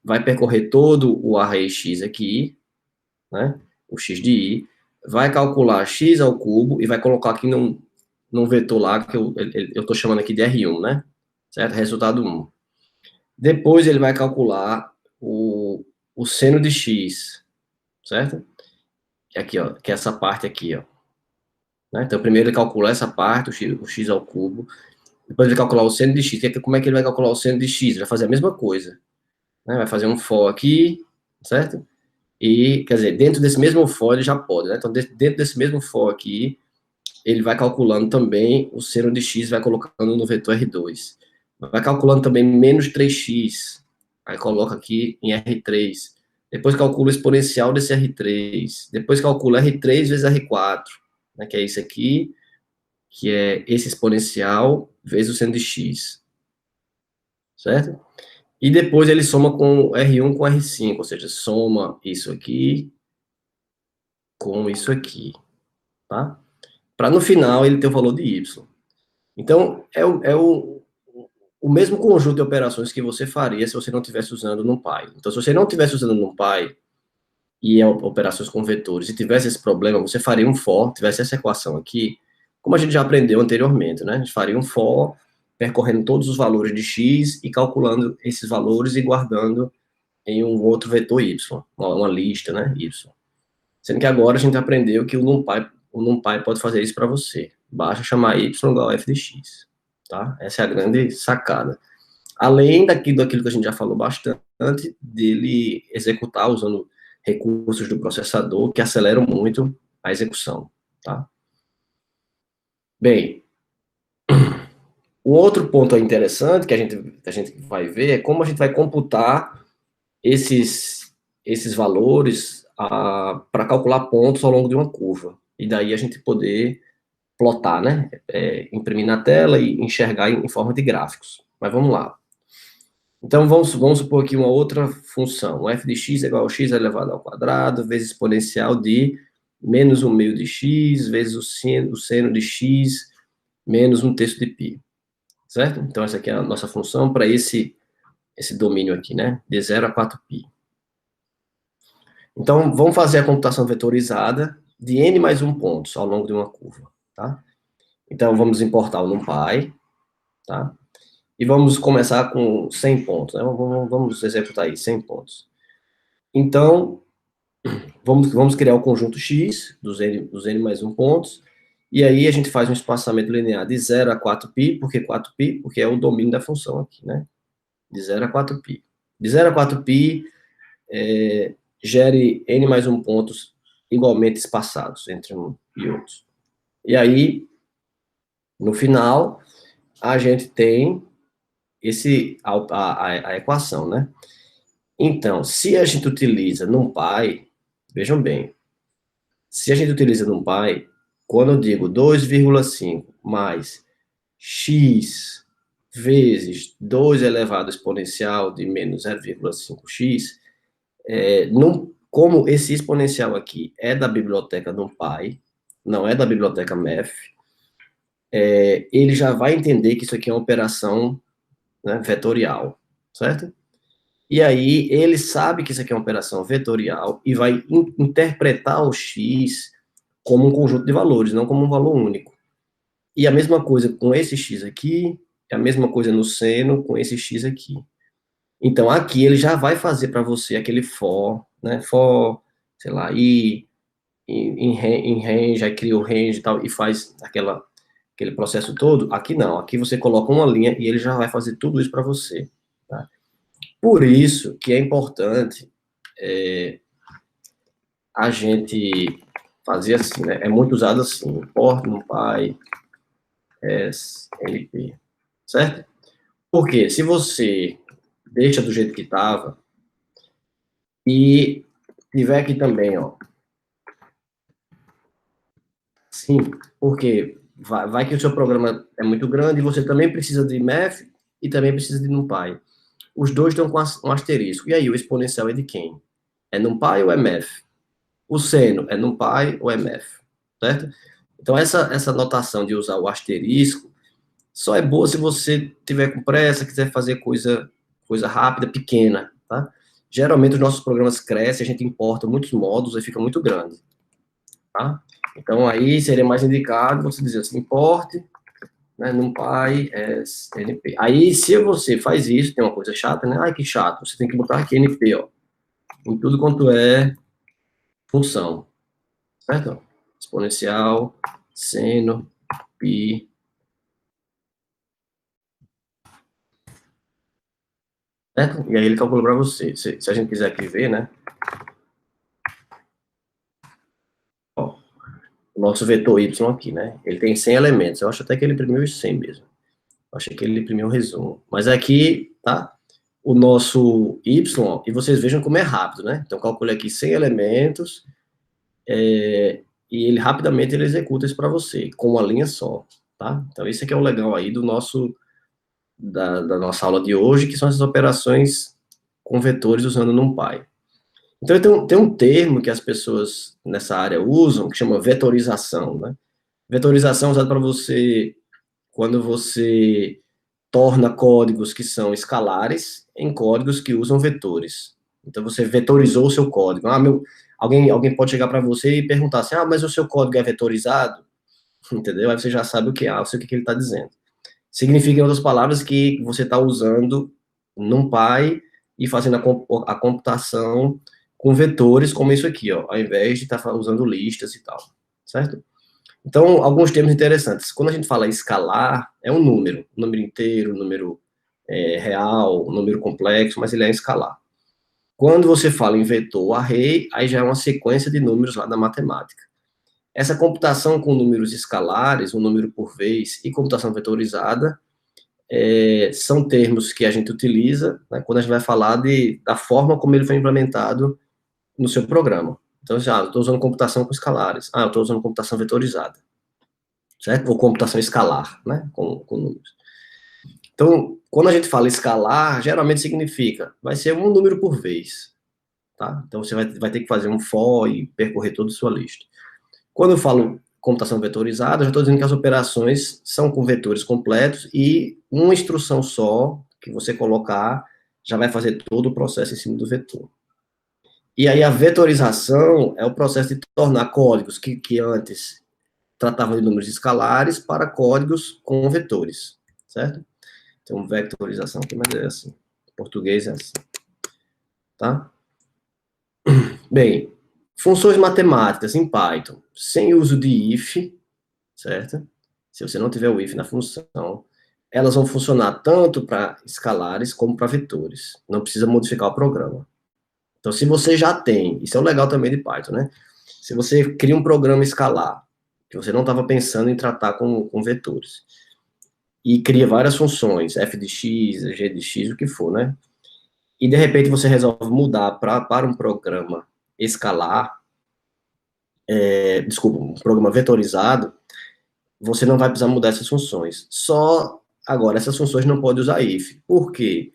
vai percorrer todo o array x aqui, né? O x de i, vai calcular x ao cubo e vai colocar aqui num vetor lá que eu estou chamando aqui de R1, né? Certo? Resultado 1. Depois ele vai calcular o seno de x, certo? Que aqui, ó, que é essa parte aqui, ó. Né? Então, primeiro ele calcula essa parte, o x ao cubo. Depois ele vai calcular o seno de x. Como é que ele vai calcular o seno de x? Ele vai fazer a mesma coisa. Né? Vai fazer um for aqui, certo? E, quer dizer, dentro desse mesmo for ele já pode, né? Então, dentro desse mesmo for aqui, ele vai calculando também o seno de x, vai colocando no vetor R2. Vai calculando também menos 3x, aí coloca aqui em R3. Depois calcula o exponencial desse R3. Depois calcula R3 vezes R4, né, que é isso aqui, que é esse exponencial vezes o seno de x. Certo? E depois ele soma com R1 com R5, ou seja, soma isso aqui com isso aqui, tá? Para no final ele ter o valor de y. Então, é o mesmo conjunto de operações que você faria se você não estivesse usando NumPy. Então, se você não estivesse usando NumPy e operações com vetores e tivesse esse problema, você faria um for, tivesse essa equação aqui, como a gente já aprendeu anteriormente, né? A gente faria um for percorrendo todos os valores de x e calculando esses valores e guardando em um outro vetor y, uma lista, né, y. Sendo que agora a gente aprendeu que o NumPy pode fazer isso para você. Basta chamar y igual a f de x, tá? Essa é a grande sacada. Além daquilo que a gente já falou bastante, dele executar usando recursos do processador que aceleram muito a execução, tá? Bem, um outro ponto interessante que a gente vai ver é como a gente vai computar esses valores para calcular pontos ao longo de uma curva. E daí a gente poder plotar, né? Imprimir na tela e enxergar em forma de gráficos. Mas vamos lá. Então, vamos supor aqui uma outra função. O f de x é igual a x elevado ao quadrado, vezes exponencial de menos 1/2 de x, vezes o seno de x, menos 1/3 de π. Certo? Então, essa aqui é a nossa função para esse domínio aqui, né? De 0 a 4π. Então, vamos fazer a computação vetorizada de n mais 1 pontos ao longo de uma curva, tá? Então, vamos importar o NumPy, tá? E vamos começar com 100 pontos, né? Vamos executar aí, 100 pontos. Então, vamos criar o conjunto x, dos n mais 1 pontos, e aí a gente faz um espaçamento linear de 0 a 4π, por que 4π? Porque é o domínio da função aqui, né? De 0 a 4π. De 0 a 4π, gere n mais 1 pontos igualmente espaçados entre um e outro. E aí, no final, a gente tem a equação, né? Então, se a gente utiliza NumPy, vejam bem, se a gente utiliza NumPy, quando eu digo 2,5 mais x vezes 2 elevado ao exponencial de menos 0,5x, como esse exponencial aqui é da biblioteca NumPy, não é da biblioteca Math, ele já vai entender que isso aqui é uma operação, né, vetorial, certo? E aí ele sabe que isso aqui é uma operação vetorial e vai interpretar o x como um conjunto de valores, não como um valor único. E a mesma coisa com esse x aqui, é a mesma coisa no seno com esse x aqui. Então, aqui ele já vai fazer para você aquele for, né, for, sei lá, em range, aí cria o range e tal, e faz aquele processo todo. Aqui não, aqui você coloca uma linha e ele já vai fazer tudo isso para você, tá? Por isso que é importante a gente fazer assim, né? É muito usado assim, import, numpy, snp, certo? Porque se você deixa do jeito que estava e tiver aqui também, ó, sim, porque vai que o seu programa é muito grande e você também precisa de math e também precisa de numpy. Os dois estão com um asterisco. E aí, o exponencial é de quem? É numpy ou é math? O seno é numpy ou é math? Certo? Então, essa notação de usar o asterisco só é boa se você tiver com pressa, quiser fazer coisa rápida, pequena, tá? Geralmente, os nossos programas crescem, a gente importa muitos módulos e fica muito grande, tá? Então, aí seria mais indicado você dizer assim, importe, né, NumPy, NP. Aí, se você faz isso, tem uma coisa chata, né? Ai, que chato, você tem que botar aqui NP, ó, em tudo quanto é função, certo? Exponencial, seno, pi. Certo? E aí ele calcula para você. Se a gente quiser aqui ver, né? Ó, o nosso vetor y aqui, né? Ele tem 100 elementos. Eu acho até que ele imprimiu os 100 mesmo. Eu achei que ele imprimiu o resumo. Mas aqui, tá? O nosso y, ó, e vocês vejam como é rápido, né? Então, calcule aqui 100 elementos, e ele rapidamente ele executa isso para você, com uma linha só, tá? Então, esse aqui é o legal aí da nossa aula de hoje, que são essas operações com vetores usando NumPy. Então, tem um termo que as pessoas nessa área usam, que chama vetorização, né? Vetorização é usada para você, quando você torna códigos que são escalares em códigos que usam vetores. Então, você vetorizou o seu código. Alguém pode chegar para você e perguntar assim, mas o seu código é vetorizado? Entendeu? Aí você já sabe o que é, eu sei o que ele está dizendo. Significa, em outras palavras, que você está usando NumPy e fazendo a computação com vetores, como isso aqui, ó, ao invés de estar usando listas e tal, certo? Então, alguns termos interessantes. Quando a gente fala escalar, é um número inteiro, número real, número complexo, mas ele é escalar. Quando você fala em vetor array, aí já é uma sequência de números lá da matemática. Essa computação com números escalares, um número por vez, e computação vetorizada, são termos que a gente utiliza, né, quando a gente vai falar da forma como ele foi implementado no seu programa. Então, eu estou usando computação com escalares. Eu estou usando computação vetorizada. Certo? Ou computação escalar, né? Com números. Então, quando a gente fala escalar, geralmente significa, vai ser um número por vez. Tá? Então, você vai ter que fazer um for e percorrer toda a sua lista. Quando eu falo computação vetorizada, eu já estou dizendo que as operações são com vetores completos e uma instrução só que você colocar já vai fazer todo o processo em cima do vetor. E aí a vetorização é o processo de tornar códigos que antes tratavam de números escalares para códigos com vetores, certo? Então, vectorização aqui, mas é assim. Em português é assim. Tá? Bem, funções matemáticas em Python, sem uso de if, certo? Se você não tiver o if na função, elas vão funcionar tanto para escalares como para vetores. Não precisa modificar o programa. Então, se você já tem, isso é o legal também de Python, né? se você cria um programa escalar, que você não estava pensando em tratar com vetores, e cria várias funções, f de x, g de x, o que for, né? E de repente você resolve mudar para um programa escalar, desculpa, um programa vetorizado, você não vai precisar mudar essas funções. Só agora, essas funções não podem usar if. Por quê?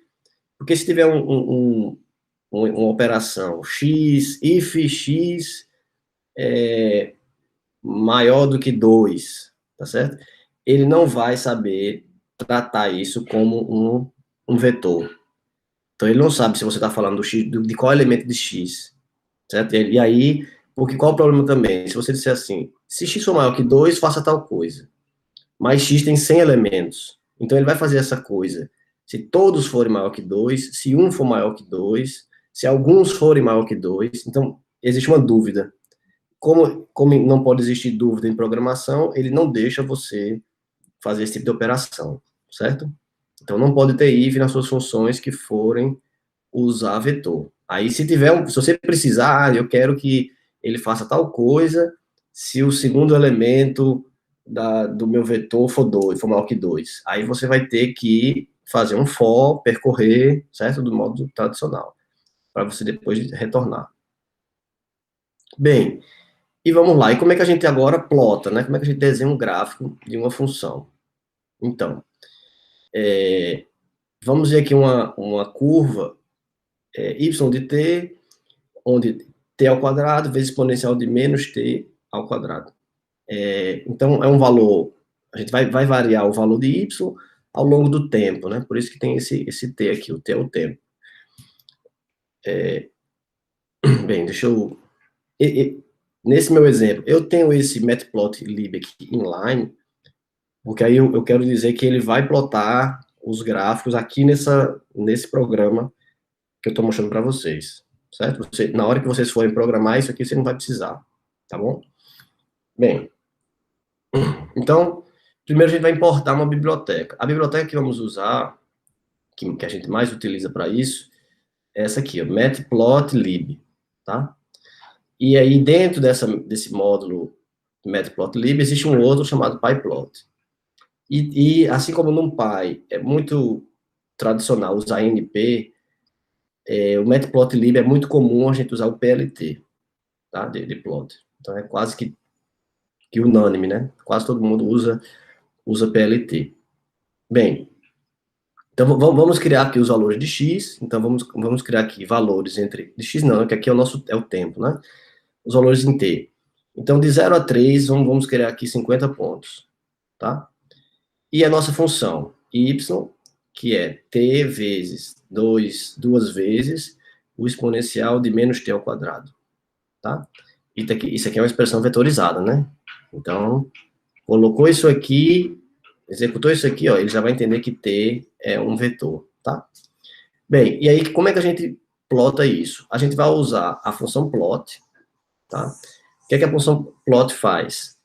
Porque se tiver uma operação x, if x maior do que 2, tá certo? Ele não vai saber tratar isso como um vetor. Então, ele não sabe se você está falando do x, de qual elemento de x, certo? E aí, porque qual o problema também? Se você disser assim, se x for maior que 2, faça tal coisa. Mas x tem 100 elementos. Então, ele vai fazer essa coisa. Se todos forem maior que 2, se um for maior que 2, se alguns forem maior que 2, então, existe uma dúvida. Como não pode existir dúvida em programação, ele não deixa você fazer esse tipo de operação, certo? Então, não pode ter if nas suas funções que forem usar vetor. Aí, se você precisar, eu quero que ele faça tal coisa, se o segundo elemento do meu vetor for 2, for maior que 2. Aí você vai ter que fazer um for, percorrer, certo? Do modo tradicional, para você depois retornar. Bem, e vamos lá. E como é que a gente agora plota, né? Como é que a gente desenha um gráfico de uma função? Então, vamos ver aqui uma curva y de t, onde t ao quadrado vezes exponencial de menos t ao quadrado. Então, é um valor, a gente vai variar o valor de y ao longo do tempo, né? Por isso que tem esse t aqui, o t é o tempo. Bem, deixa eu... nesse meu exemplo, eu tenho esse matplotlib aqui inline, porque aí eu quero dizer que ele vai plotar os gráficos aqui nesse programa que eu estou mostrando para vocês, certo? Na hora que vocês forem programar isso aqui, você não vai precisar, tá bom? Bem, então, primeiro a gente vai importar uma biblioteca. A biblioteca que vamos usar, que a gente mais utiliza para isso, é essa aqui, o matplotlib, tá? E aí, dentro desse módulo matplotlib, existe um outro chamado pyplot. E assim como no Py é muito tradicional usar NP, o matplotlib é muito comum a gente usar o PLT, tá? De plot. Então é quase que unânime, né? Quase todo mundo usa PLT. Bem, então vamos criar aqui os valores de x. Então vamos criar aqui valores de x não, que aqui é o tempo, né? Os valores em t. Então de 0 a 3, vamos criar aqui 50 pontos, tá? E a nossa função y, que é t vezes duas vezes o exponencial de menos t ao quadrado, tá? Isso aqui é uma expressão vetorizada, né? Então, colocou isso aqui, executou isso aqui, ó, ele já vai entender que t é um vetor, tá? Bem, e aí como é que a gente plota isso? A gente vai usar a função plot, tá? O que é que a função plot faz?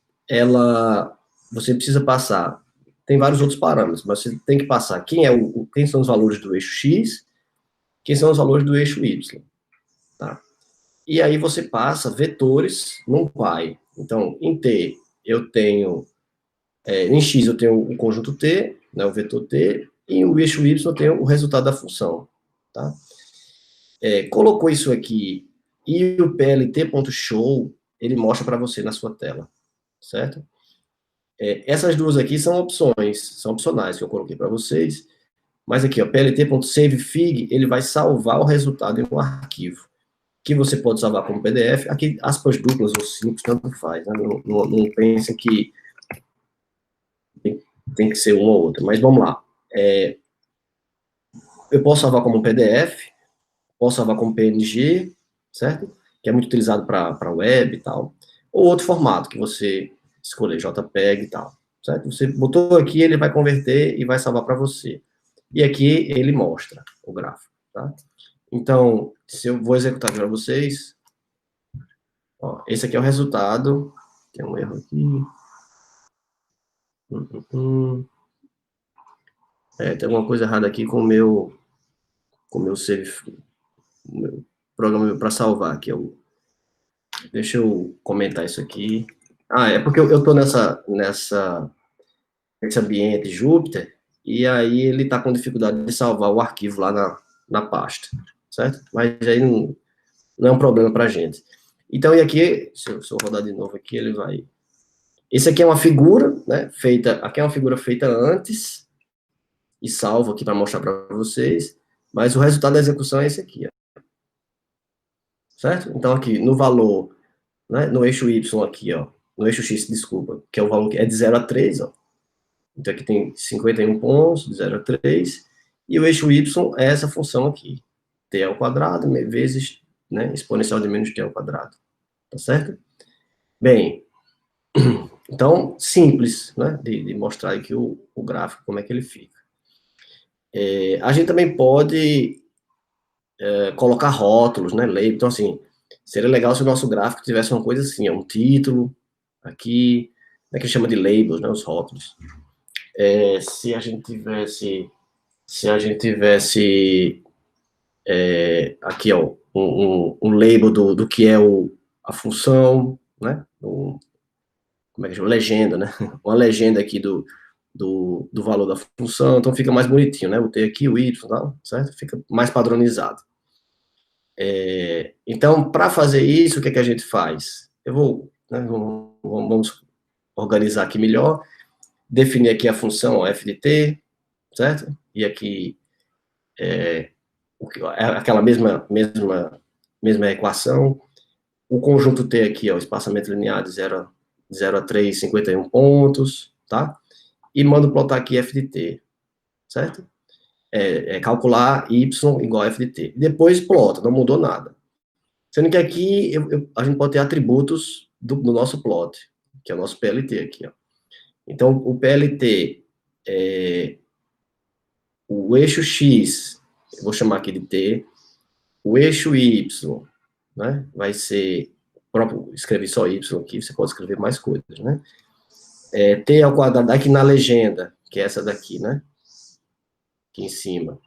Você precisa passar, tem vários outros parâmetros, mas você tem que passar quem são os valores do eixo x, quem são os valores do eixo y, tá? E aí você passa vetores num Py. Então, em t, eu tenho, em x eu tenho o conjunto t, né, o vetor t, e o eixo y eu tenho o resultado da função, tá? Colocou isso aqui, e o plt.show, ele mostra para você na sua tela, certo? Essas duas aqui são opcionais que eu coloquei para vocês, mas aqui, ó, plt.savefig, ele vai salvar o resultado em um arquivo, que você pode salvar como PDF, aqui aspas duplas ou simples, tanto faz, né? Não pense que tem que ser uma ou outra, mas vamos lá. Eu posso salvar como PDF, posso salvar como PNG, certo? Que é muito utilizado para web e tal, ou outro formato que você escolher, JPEG e tal, certo? Você botou aqui, ele vai converter e vai salvar para você. E aqui ele mostra o gráfico, tá? Então, se eu vou executar para vocês, ó, esse aqui é o resultado, tem um erro aqui. Tem alguma coisa errada aqui com o meu save, o meu programa para salvar, que é o Deixa eu comentar isso aqui. Ah, é porque eu tô nesse ambiente Jupyter, e aí ele está com dificuldade de salvar o arquivo lá na pasta, certo? Mas aí não é um problema para a gente. Então, e aqui, se eu rodar de novo aqui, ele vai... Esse aqui é uma figura, né, aqui é uma figura feita antes, e salvo aqui para mostrar para vocês, mas o resultado da execução é esse aqui, ó. Certo? Então, aqui, no valor, né, no eixo Y aqui, ó, no eixo X, desculpa, que é o valor que é de 0 a 3, ó. Então, aqui tem 51 pontos, de 0 a 3, e o eixo Y é essa função aqui, t ao quadrado vezes, né, exponencial de menos t ao quadrado, tá certo? Bem, então, simples, né, de mostrar aqui o gráfico, como é que ele fica. A gente também pode colocar rótulos, né, label, então, assim, seria legal se o nosso gráfico tivesse uma coisa assim, um título, aqui, né, que chama de labels, né, os rótulos. Se a gente tivesse aqui, ó, um label do que é a função, né, como é que chama? Legenda, né, uma legenda aqui do valor da função, então fica mais bonitinho, né, o T aqui, o Y, tal, certo? Fica mais padronizado. Então, para fazer isso, o que é que a gente faz? Vamos organizar aqui melhor, definir aqui a função f de t, certo? E aqui aquela mesma equação, o conjunto T aqui, ó, o espaçamento linear de 0 a 3, 51 pontos, tá? E mando plotar aqui f de t, certo? Calcular y igual a f de t. Depois plota, não mudou nada. Sendo que aqui a gente pode ter atributos do nosso plot, que é o nosso PLT aqui, ó. Então, o PLT, o eixo X, eu vou chamar aqui de T, o eixo Y, né, vai ser, próprio, escrever só Y aqui, você pode escrever mais coisas, né? T ao quadrado, aqui na legenda, que é essa daqui, né? Aqui em cima. Vou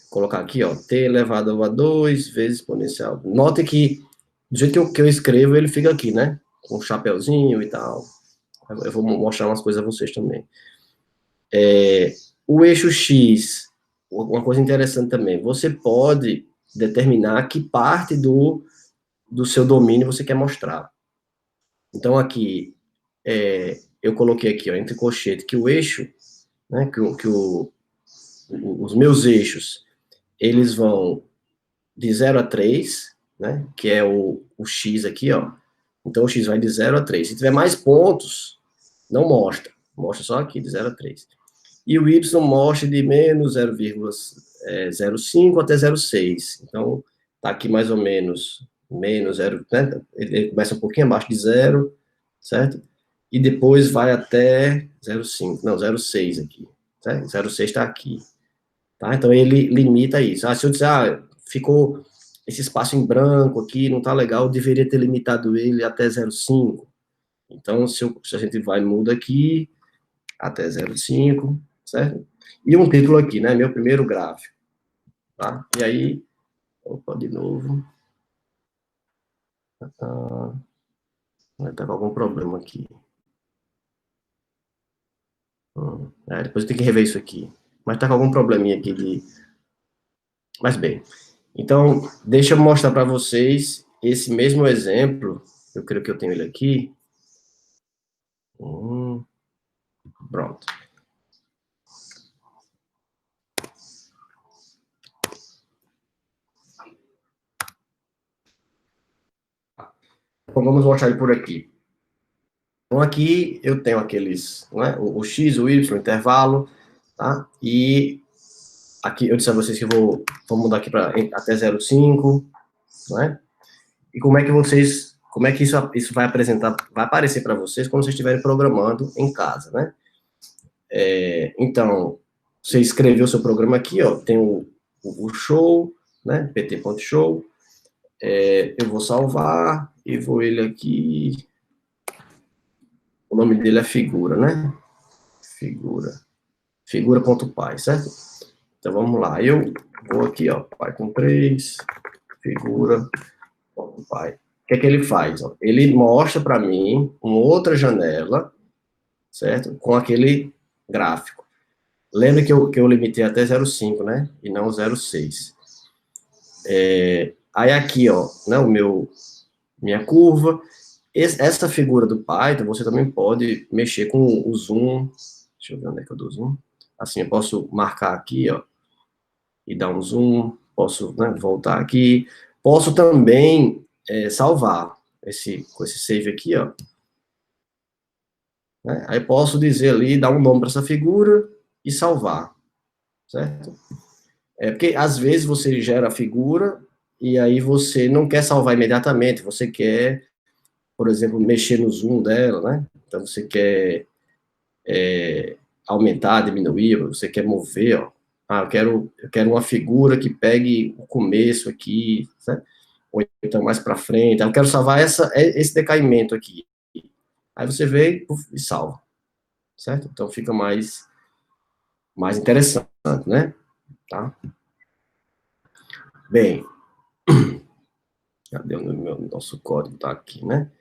colocar aqui, ó, T elevado a 2 vezes exponencial. Note que, do jeito que eu escrevo, ele fica aqui, né? Com um chapeuzinho e tal. Eu vou mostrar umas coisas a vocês também. O eixo X, uma coisa interessante também, você pode determinar que parte do seu domínio você quer mostrar. Então, aqui, eu coloquei aqui, ó, entre colchete, que o eixo, né, os meus eixos, eles vão de 0 a 3, né, que é o X aqui, ó. Então, o X vai de 0 a 3. Se tiver mais pontos, não mostra. Mostra só aqui, de 0 a 3. E o Y mostra de menos 0,05 até 0,6. Então, tá aqui mais ou menos menos 0, né? Ele começa um pouquinho abaixo de 0, certo? E depois vai até 0,5, não, 0,6 aqui, certo? 0,6 está aqui, tá? Então, ele limita isso. Se eu disser, ficou esse espaço em branco aqui, não tá legal, eu deveria ter limitado ele até 0,5. Então, se a gente vai, muda aqui, até 0,5, certo? E um título aqui, né? Meu primeiro gráfico, tá? E aí, opa, de novo. Vai estar com algum problema aqui. Depois eu tenho que rever isso aqui. Mas tá com algum probleminha aqui de... Mas bem, então, deixa eu mostrar para vocês esse mesmo exemplo. Eu creio que eu tenho ele aqui. Pronto. Então, vamos mostrar ele por aqui. Então, aqui eu tenho aqueles, né, o X, o Y, o intervalo, tá? E aqui eu disse a vocês que eu vou mudar aqui para até 0,5, né? E como é que isso vai aparecer para vocês quando vocês estiverem programando em casa, né? Então, você escreveu o seu programa aqui, ó, tem o show, né, pt.show, eu vou salvar e vou ele aqui, o nome dele é figura, né? Figura.py, certo? Então, vamos lá, eu vou aqui, ó, Python 3, figura.py. que é que ele faz? Ó? Ele mostra para mim uma outra janela, certo? Com aquele gráfico. Lembra que eu limitei até 0,5, né? E não 0,6. Aí aqui, ó, né, minha curva. Essa figura do Python, você também pode mexer com o zoom. Deixa eu ver onde é que eu dou zoom. Assim, eu posso marcar aqui, ó, e dar um zoom. Posso, né, voltar aqui. Posso também salvar com esse save aqui, ó. Né? Aí posso dizer ali, dar um nome para essa figura e salvar, certo? Porque às vezes você gera a figura e aí você não quer salvar imediatamente, você quer, por exemplo, mexer no zoom dela, né? Então você quer aumentar, diminuir, você quer mover, ó. Ah, eu quero uma figura que pegue o começo aqui, certo? Ou então mais para frente. Eu quero salvar esse decaimento aqui. Aí você vê e salva, certo? Então fica mais interessante, né? Tá? Bem, cadê o nosso código? Tá aqui, né?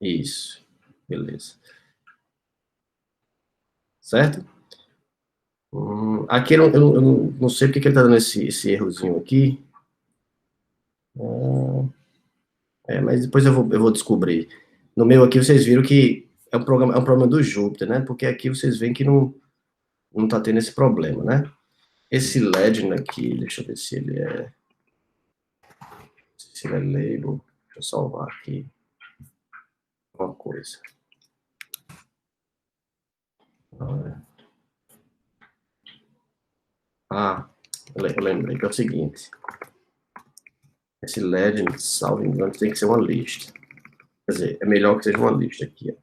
Isso, beleza. Certo? Aqui eu não sei porque que ele tá dando esse errozinho aqui. Mas depois eu vou descobrir. No meu aqui vocês viram que é um problema do Jupyter, né? Porque aqui vocês veem que não tá tendo esse problema, né? Esse legend aqui, deixa eu ver se ele é label. Deixa eu salvar aqui uma coisa. Eu lembrei que é o seguinte. Esse legend, salvo engano, tem que ser uma lista. Quer dizer, é melhor que seja uma lista aqui, ó.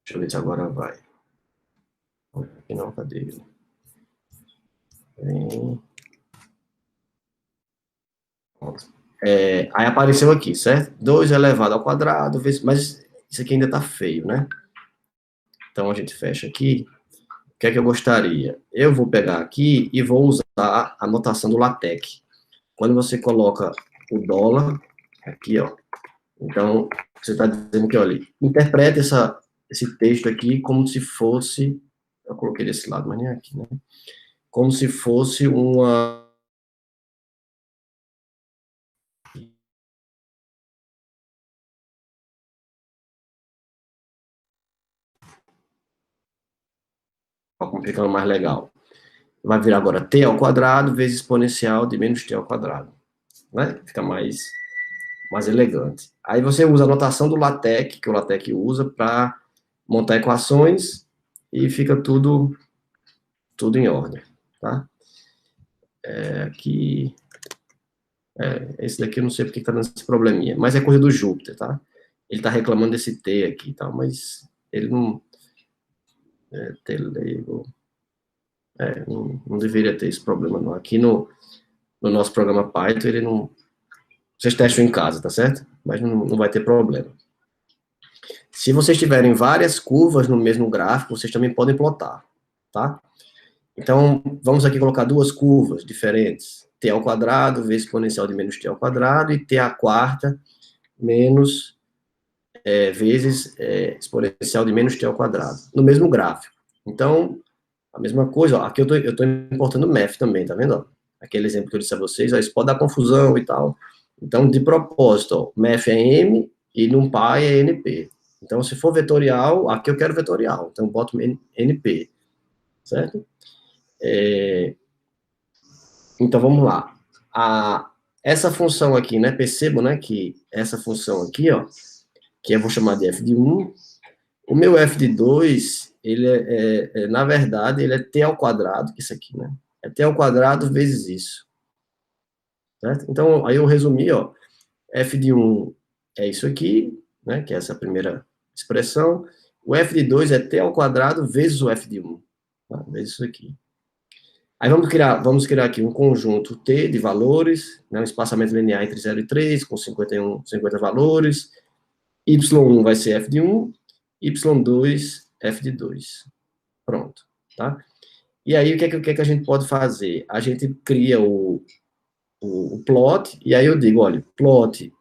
Deixa eu ver se agora vai. Aqui não, cadê ele? Aí apareceu aqui, certo? 2 elevado ao quadrado, mas isso aqui ainda tá feio, né? Então a gente fecha aqui. O que é que eu gostaria? Eu vou pegar aqui e vou usar a notação do LaTeX. Quando você coloca o dólar, aqui, ó. Então, você está dizendo que, olha, interprete esse texto aqui como se fosse, eu coloquei desse lado, mas nem aqui, né? Como se fosse uma... Como ficando mais legal. Vai virar agora t ao quadrado vezes exponencial de menos t ao quadrado. Né? Fica mais elegante. Aí você usa a notação do LaTeX, que o LaTeX usa para montar equações e fica tudo em ordem, tá? Aqui... esse daqui eu não sei porque está dando esse probleminha, mas é coisa do Jupyter, tá? Ele está reclamando desse T aqui e tal, mas ele não... T-label... não deveria ter esse problema, não. Aqui no nosso programa Python, ele não... Vocês testam em casa, tá certo? Mas não vai ter problema. Se vocês tiverem várias curvas no mesmo gráfico, vocês também podem plotar, tá? Então, vamos aqui colocar duas curvas diferentes. T ao quadrado vezes exponencial de menos t ao quadrado e t à quarta menos vezes exponencial de menos t ao quadrado, no mesmo gráfico. Então, a mesma coisa, ó, aqui eu estou importando math também, tá vendo? Ó? Aquele exemplo que eu disse a vocês, ó, isso pode dar confusão e tal. Então, de propósito, ó, math é M e NumPy é NP. Então, se for vetorial, aqui eu quero vetorial, então boto NP, certo? Então, vamos lá. Essa função aqui, né, percebam, né, que essa função aqui, ó, que eu vou chamar de f de 1, o meu f de 2, ele na verdade, ele é t ao quadrado, isso aqui, né? É t ao quadrado vezes isso. Certo? Então, aí eu resumi, ó, f de 1 é isso aqui, né, que é essa primeira expressão. O f de 2 é t ao quadrado vezes o f de 1, tá? Vezes isso aqui. Aí vamos criar aqui um conjunto T de valores, né, um espaçamento linear entre 0 e 3, com 50 valores. Y1 vai ser f de 1, Y2, f de 2. Pronto, tá? E aí, o que é que a gente pode fazer? A gente cria o plot, e aí eu digo, olha, plot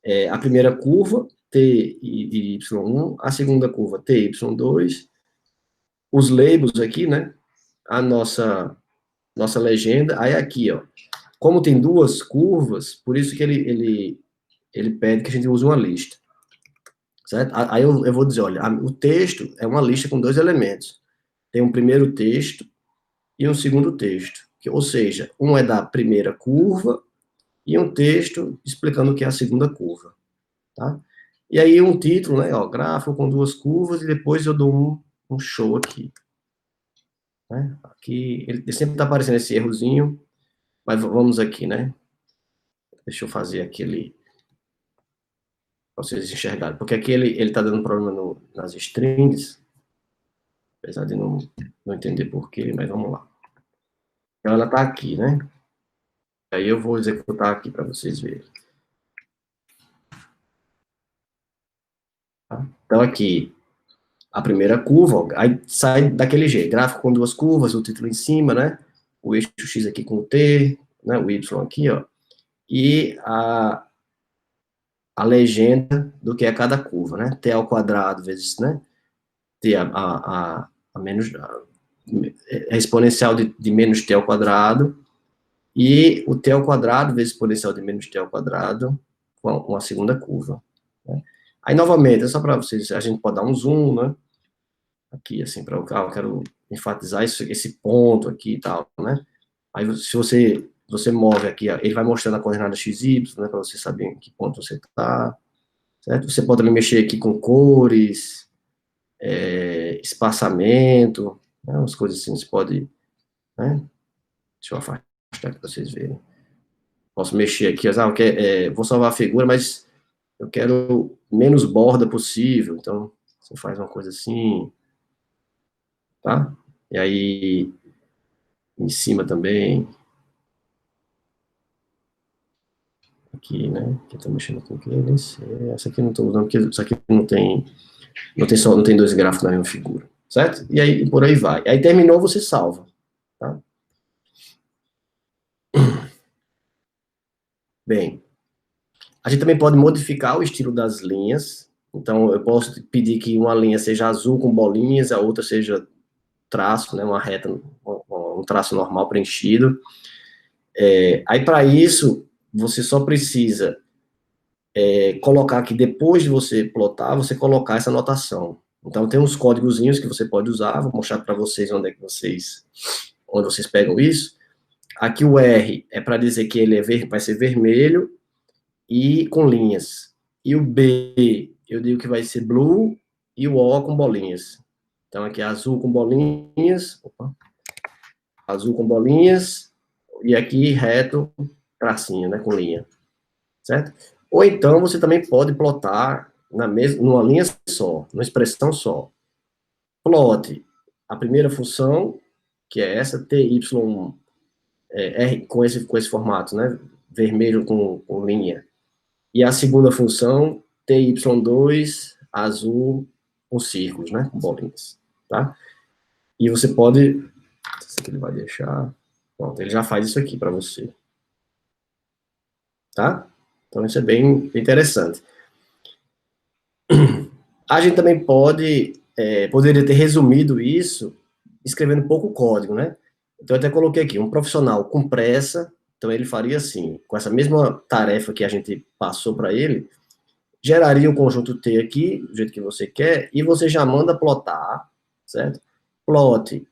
é a primeira curva, T e Y1, a segunda curva, T, Y2, os labels aqui, né? A nossa legenda, aí aqui, ó, como tem duas curvas, por isso que ele pede que a gente use uma lista, certo? Aí eu vou dizer, olha, o texto é uma lista com 2 elementos, tem um primeiro texto e um segundo texto, ou seja, um é da primeira curva e um texto explicando o que é a segunda curva, tá? E aí um título, né, ó, gráfico com 2 curvas, e depois eu dou um show aqui, né? Aqui, ele sempre tá aparecendo esse errozinho, mas vamos aqui, né? Deixa eu fazer aquele, para vocês enxergarem, porque aqui ele tá dando problema nas strings, apesar de não entender porquê, mas vamos lá. Então ela tá aqui, né? Aí eu vou executar aqui para vocês verem. Tá? Então aqui, a primeira curva, ó, aí sai daquele jeito, gráfico com 2 curvas, o título em cima, né? O eixo X aqui com o T, né? O Y aqui, ó. E a legenda do que é cada curva, né? T ao quadrado vezes, né? T a menos, a exponencial de menos T ao quadrado, e o T ao quadrado vezes exponencial de menos T ao quadrado, com a segunda curva, né? Aí, novamente, é só para vocês, a gente pode dar um zoom, né? Aqui, assim, para o carro, eu quero enfatizar esse ponto aqui e tal, né? Aí, se você move aqui, ele vai mostrando a coordenada XY, né, para você saber em que ponto você está, certo? Você pode também mexer aqui com cores, espaçamento, né, umas coisas assim, você pode, né? Deixa eu afastar para vocês verem. Posso mexer aqui, vou salvar a figura, mas eu quero menos borda possível, então você faz uma coisa assim, tá? E aí, em cima também, aqui, né, que eu tô mexendo com aqueles, essa aqui eu não tô usando, porque isso aqui não tem 2 gráficos na mesma figura, certo? E aí, por aí vai. Aí terminou, você salva, tá? Bem, a gente também pode modificar o estilo das linhas, então eu posso pedir que uma linha seja azul com bolinhas, a outra seja traço, né, uma reta, um traço normal preenchido. Aí, para isso, você só precisa colocar aqui, depois de você plotar, você colocar essa anotação. Então, tem uns códigozinhos que você pode usar, vou mostrar para vocês onde vocês pegam isso. Aqui o R é para dizer que ele vai ser vermelho e com linhas. E o B, eu digo que vai ser blue, e o O com bolinhas. Então, aqui é azul com bolinhas, azul com bolinhas, e aqui reto, tracinho, né, com linha, certo? Ou então, você também pode plotar numa linha só, numa expressão só. Plot, a primeira função, que é essa, TY, R, com esse formato, né, vermelho com linha. E a segunda função, TY2, azul, com círculos, né, com bolinhas, tá? E você pode, se ele vai deixar, pronto, ele já faz isso aqui para você, tá? Então, isso é bem interessante. A gente também poderia ter resumido isso escrevendo pouco código, né? Então, eu até coloquei aqui, um profissional com pressa, então ele faria assim, com essa mesma tarefa que a gente passou para ele, geraria o conjunto T aqui, do jeito que você quer, e você já manda plotar, certo? Plot,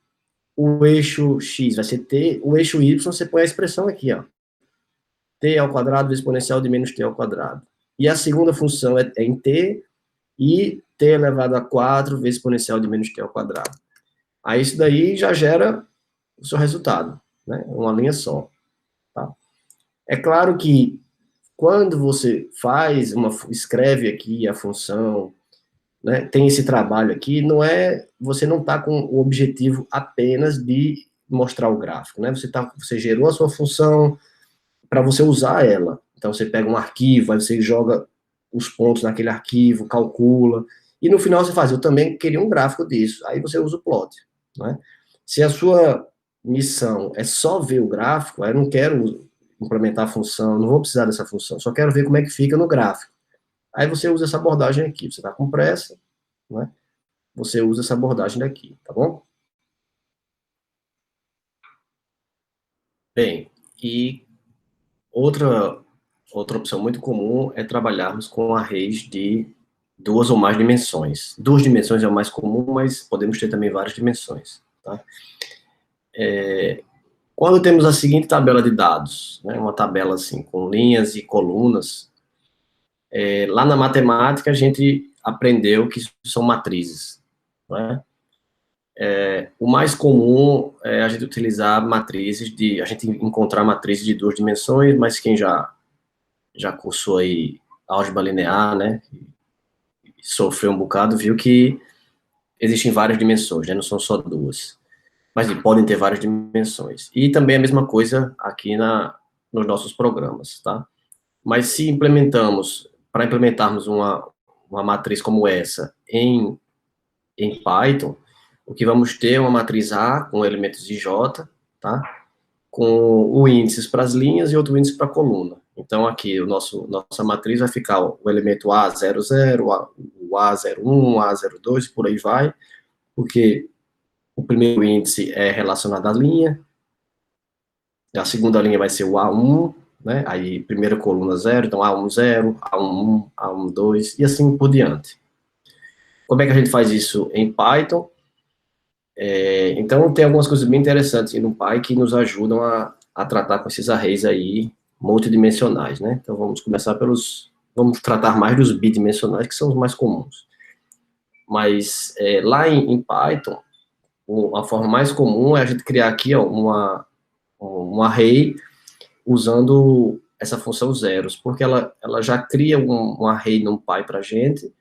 o eixo X vai ser T, o eixo Y você põe a expressão aqui, ó. T ao quadrado vezes exponencial de menos T ao quadrado. E a segunda função é em T, e T elevado a 4 vezes exponencial de menos T ao quadrado. Aí isso daí já gera o seu resultado, né? Uma linha só, tá? É claro que quando você escreve aqui a função, né, tem esse trabalho aqui, você não está com o objetivo apenas de mostrar o gráfico, né? Você gerou a sua função para você usar ela. Então você pega um arquivo, aí você joga os pontos naquele arquivo, calcula, e no final você faz, eu também queria um gráfico disso, aí você usa o plot, né? Se a sua missão é só ver o gráfico, aí eu não quero implementar a função, não vou precisar dessa função, só quero ver como é que fica no gráfico. Aí você usa essa abordagem aqui, você está com pressa, né? Você usa essa abordagem daqui, tá bom? Bem, e outra opção muito comum é trabalharmos com arrays de 2 ou mais dimensões. 2 dimensões é o mais comum, mas podemos ter também várias dimensões, tá? Quando temos a seguinte tabela de dados, né, uma tabela assim, com linhas e colunas, lá na matemática a gente aprendeu que são matrizes, né? O mais comum é a gente utilizar matrizes a gente encontrar matrizes de 2 dimensões, mas quem já cursou aí álgebra linear, né, sofreu um bocado, viu que existem várias dimensões, né, não são só 2, mas podem ter várias dimensões. E também a mesma coisa aqui nos nossos programas, tá? Mas se para implementarmos uma matriz como essa em Python, o que vamos ter é uma matriz A com elementos de J, tá? Com o índices para as linhas e outro índice para a coluna. Então, aqui, nossa matriz vai ficar o elemento A00, o A01, o A02, por aí vai, porque o primeiro índice é relacionado à linha, a segunda linha vai ser o A1, né? Aí, primeira coluna 0, então A10, A11, A12, e assim por diante. Como é que a gente faz isso em Python? Então, tem algumas coisas bem interessantes no Py que nos ajudam a tratar com esses arrays aí multidimensionais, né? Então, vamos tratar mais dos bidimensionais, que são os mais comuns. Mas, lá em Python, a forma mais comum é a gente criar aqui, ó, um array usando essa função zeros, porque ela já cria um array NumPy para a gente,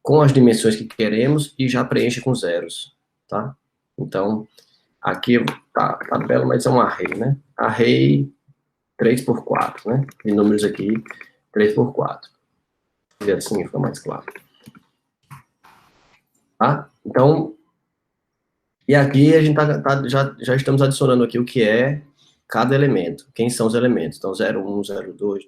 com as dimensões que queremos, e já preenche com zeros, tá? Então, aqui tá tabela, mas é um array, né? Array 3x4, né? De números aqui, 3x4. E assim fica mais claro. Tá? Então, e aqui a gente já estamos adicionando aqui o que é cada elemento. Quem são os elementos? Então, 01, 02,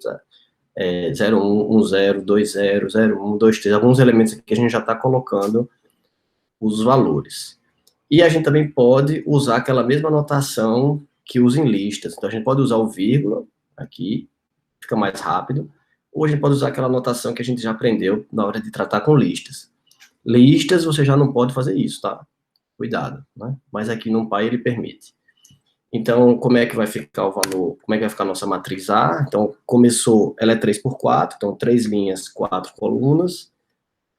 01, 10, 20, 01, 23. Alguns elementos aqui a gente já está colocando os valores. E a gente também pode usar aquela mesma notação que usa em listas. Então, a gente pode usar o vírgula aqui, fica mais rápido, ou a gente pode usar aquela notação que a gente já aprendeu na hora de tratar com listas. Listas, você já não pode fazer isso, tá? Cuidado, né? Mas aqui no Py ele permite. Então, como é que vai ficar o valor? Como é que vai ficar a nossa matriz A? Então, ela é 3x4, então 3 linhas, 4 colunas.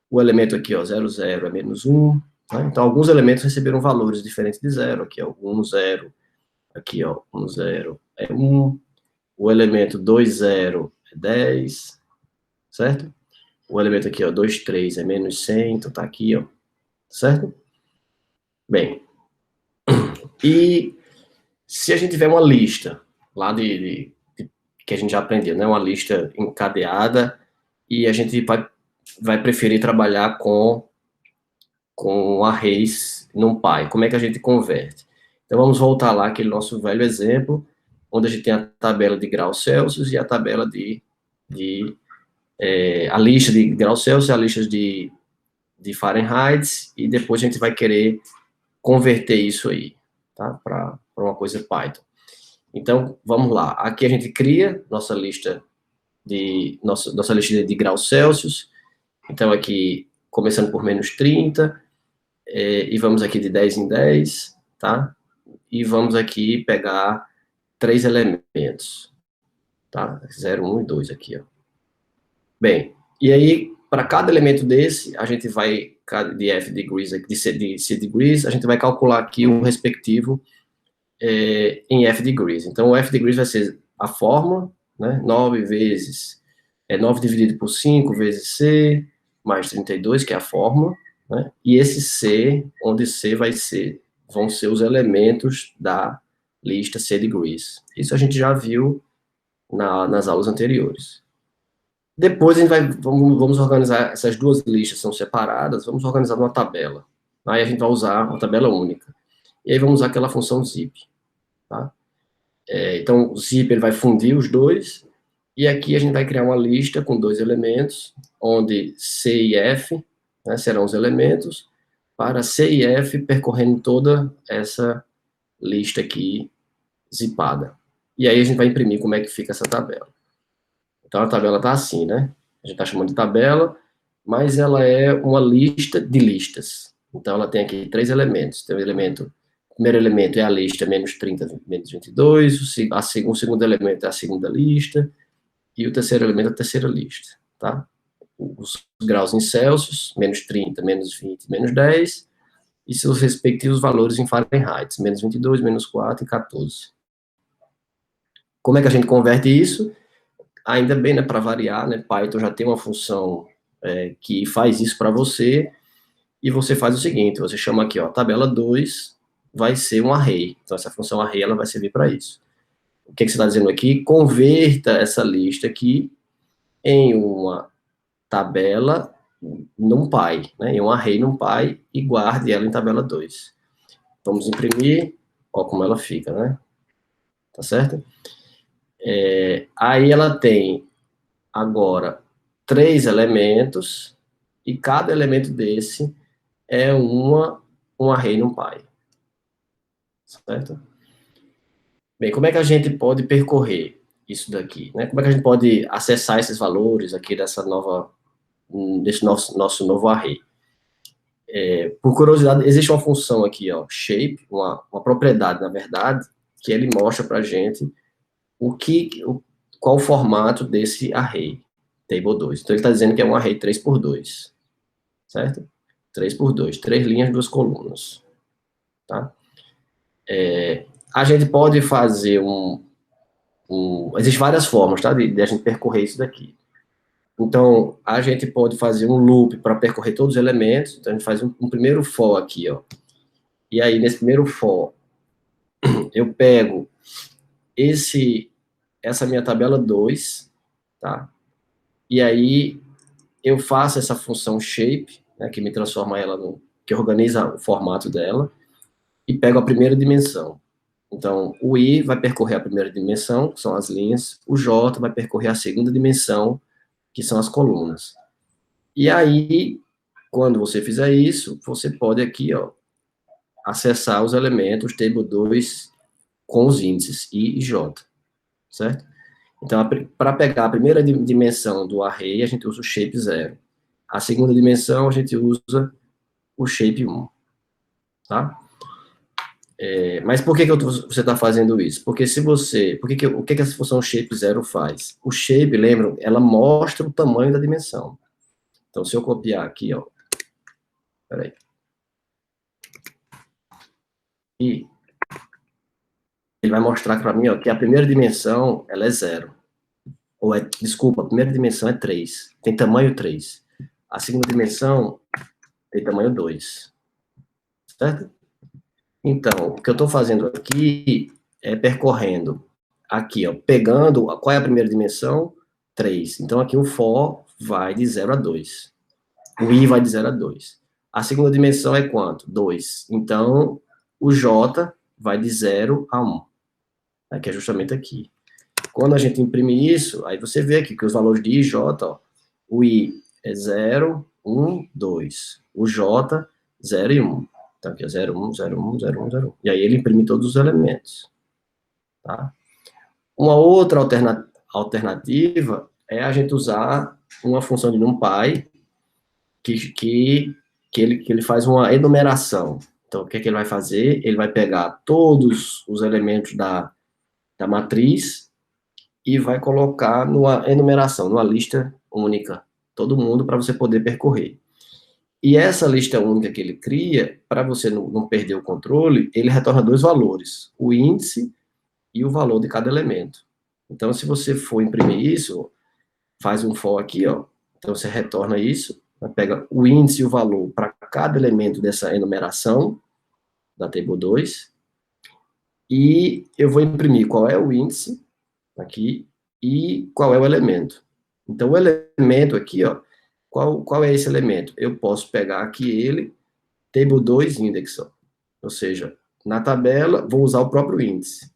O elemento aqui, ó, 00 é menos 1. Né? Então, alguns elementos receberam valores diferentes de 0. Aqui, ó, 1, 0. Aqui, ó, 1, 0 é 1. O elemento 2, 0 é 10. Certo? O elemento aqui, ó, 2, 3 é menos 100. Então, tá aqui, ó. Certo? Bem. E se a gente tiver uma lista lá que a gente já aprendeu, né? Uma lista encadeada, e a gente vai preferir trabalhar com arrays NumPy. Como é que a gente converte? Então, vamos voltar lá, aquele nosso velho exemplo, onde a gente tem a tabela de graus Celsius e a tabela a lista de graus Celsius, a lista de Fahrenheit, e depois a gente vai querer converter isso aí, tá? Para uma coisa Python. Então, vamos lá. Aqui a gente cria nossa lista de graus Celsius. Então, aqui, começando por menos 30, e vamos aqui de 10 em 10, tá? E vamos aqui pegar 3 elementos, tá? 0, 1 e 2 aqui, ó. Bem, e aí, para cada elemento desse, a gente vai, de F degrees, de C degrees, a gente vai calcular aqui o respectivo em F degrees. Então, o F degrees vai ser a fórmula, né? 9 vezes, 9 dividido por 5 vezes C, mais 32, que é a fórmula, né? E esse C, onde C vão ser os elementos da lista C degrees. Isso a gente já viu nas aulas anteriores. Depois a gente vamos organizar, essas duas listas são separadas, vamos organizar numa tabela. Aí a gente vai usar uma tabela única. E aí vamos usar aquela função zip, tá? Então, o zip ele vai fundir os dois, e aqui a gente vai criar uma lista com 2 elementos, onde C e F, né, serão os elementos, para C e F percorrendo toda essa lista aqui zipada. E aí a gente vai imprimir como é que fica essa tabela. Então a tabela está assim, né? A gente está chamando de tabela, mas ela é uma lista de listas. Então ela tem aqui 3 elementos. Tem o primeiro elemento é a lista menos 30, menos 22, o segundo elemento é a segunda lista, e o terceiro elemento é a terceira lista, tá? Os graus em Celsius, menos 30, menos 20, menos 10, e seus respectivos valores em Fahrenheit, menos 22, menos 4 e 14. Como é que a gente converte isso? Ainda bem, né, para variar, né, Python já tem uma função que faz isso para você, e você faz o seguinte, você chama aqui, ó, tabela 2 vai ser um array, então essa função array ela vai servir para isso. O que você está dizendo aqui? Converta essa lista aqui em uma tabela NumPy, né, em um array NumPy, e guarde ela em tabela 2. Vamos imprimir, ó como ela fica, né? Tá certo? Aí ela tem agora 3 elementos, e cada elemento desse é um array NumPy. Certo? Bem, como é que a gente pode percorrer isso daqui, né? Como é que a gente pode acessar esses valores aqui desse nosso novo array? Por curiosidade, existe uma função aqui, ó, shape, uma propriedade, na verdade, que ele mostra para a gente qual o formato desse array, table 2. Então, ele está dizendo que é um array 3x2, certo? 3x2, 3 linhas, 2 colunas, tá? A gente pode fazer existem várias formas, tá, de a gente percorrer isso daqui. Então, a gente pode fazer um loop para percorrer todos os elementos. Então, a gente faz um primeiro for aqui, ó. E aí, nesse primeiro for, eu pego essa minha tabela 2, tá? E aí, eu faço essa função shape, né, que me transforma ela que organiza o formato dela, e pego a primeira dimensão. Então, o I vai percorrer a primeira dimensão, que são as linhas, o J vai percorrer a segunda dimensão, que são as colunas. E aí, quando você fizer isso, você pode aqui, ó, acessar os elementos table 2 com os índices I e J, certo? Então, para pegar a primeira dimensão do array, a gente usa o shape 0. A segunda dimensão, a gente usa o shape 1, tá? Mas por que você está fazendo isso? Porque o que essa função shape 0 faz? O shape, lembram, ela mostra o tamanho da dimensão. Então, se eu copiar aqui, ó, peraí, e ele vai mostrar para mim, ó, que a primeira dimensão, ela é 0. Desculpa, a primeira dimensão é 3, tem tamanho 3. A segunda dimensão tem tamanho 2, certo? Então, o que eu estou fazendo aqui é percorrendo aqui, ó, pegando, qual é a primeira dimensão? 3. Então, aqui o for vai de 0 a 2. O i vai de 0 a 2. A segunda dimensão é quanto? 2. Então, o j vai de 0 a 1. Que é justamente aqui. Quando a gente imprime isso, aí você vê aqui que os valores de i e j, ó, o i é 0, 1, 2. O j, 0 e 1. Então, aqui é 0, 1, 0, 1, 0, 1, 0, 1. E aí ele imprime todos os elementos. Tá? Uma outra alternativa é a gente usar uma função de NumPy que ele faz uma enumeração. Então, o que ele vai fazer? Ele vai pegar todos os elementos da matriz e vai colocar numa enumeração, numa lista única, todo mundo, para você poder percorrer. E essa lista única que ele cria, para você não perder o controle, ele retorna 2 valores, o índice e o valor de cada elemento. Então, se você for imprimir isso, faz um for aqui, ó. Então, você retorna isso, pega o índice e o valor para cada elemento dessa enumeração da table 2, e eu vou imprimir qual é o índice aqui e qual é o elemento. Então, o elemento aqui, ó, qual é esse elemento? Eu posso pegar aqui ele, table 2 index, ó. Ou seja, na tabela, vou usar o próprio índice.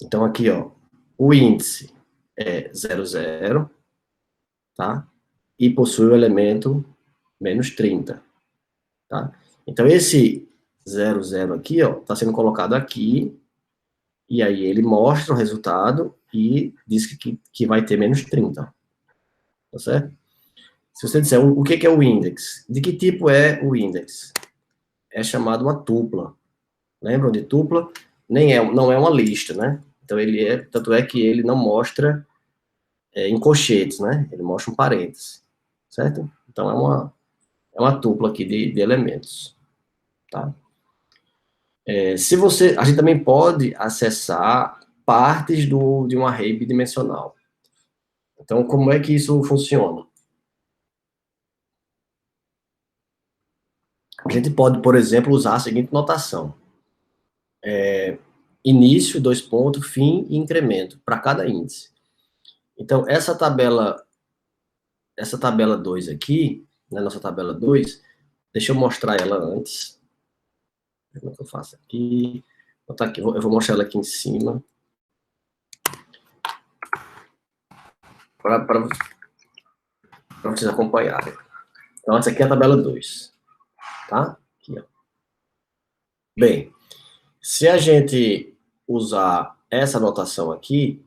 Então, aqui, ó, o índice é 0, 0, tá? E possui o elemento menos 30, tá? Então, esse 0, 0 aqui, ó, está sendo colocado aqui, e aí ele mostra o resultado e diz que vai ter menos 30, tá certo? Se você disser o que é o index, de que tipo é o index? É chamado uma tupla. Lembram de tupla? Não é uma lista, né? Então, tanto é que ele não mostra em colchetes, né? Ele mostra um parênteses, certo? Então, é uma tupla aqui de elementos, tá? A gente também pode acessar partes de um array bidimensional. Então, como é que isso funciona? A gente pode, por exemplo, usar a seguinte notação. Início, 2 pontos, fim e incremento, para cada índice. Então, essa tabela 2 aqui, né, nossa tabela 2, deixa eu mostrar ela antes. Como é que eu faço aqui? Eu vou mostrar ela aqui em cima. Para vocês acompanharem. Então, essa aqui é a tabela 2. Tá? Aqui, ó. Bem, se a gente usar essa notação aqui,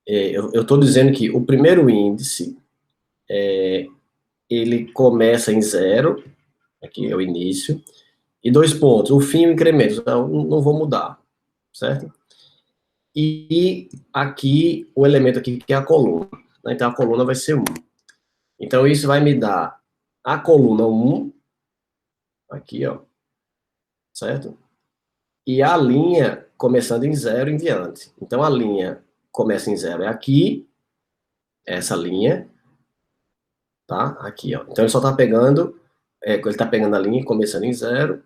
eu estou dizendo que o primeiro índice, ele começa em 0, aqui é o início, e 2 pontos, o fim e o incremento, então não vou mudar, certo? E aqui, o elemento aqui que é a coluna, né? Então a coluna vai ser 1. Então isso vai me dar a coluna 1, aqui, ó, certo? E a linha começando em 0 em diante. Então a linha começa em 0 é aqui, essa linha, tá? Aqui, ó. Então ele só está pegando, ele está pegando a linha começando em 0,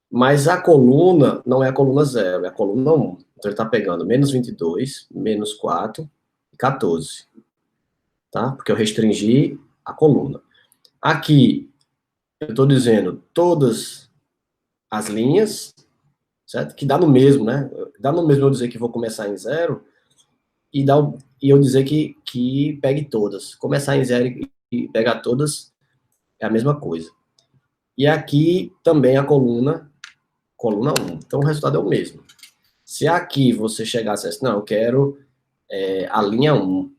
mas a coluna não é a coluna 0, é a coluna 1. Então ele está pegando menos 22, menos 4 e 14, tá? Porque eu restringi a coluna. Aqui, eu estou dizendo todas as linhas, certo? Que dá no mesmo, né? Dá no mesmo eu dizer que vou começar em 0 e eu dizer que pegue todas. Começar em 0 e pegar todas é a mesma coisa. E aqui também a coluna 1. Então o resultado é o mesmo. Se aqui você chegasse assim, não, eu quero a linha 1, o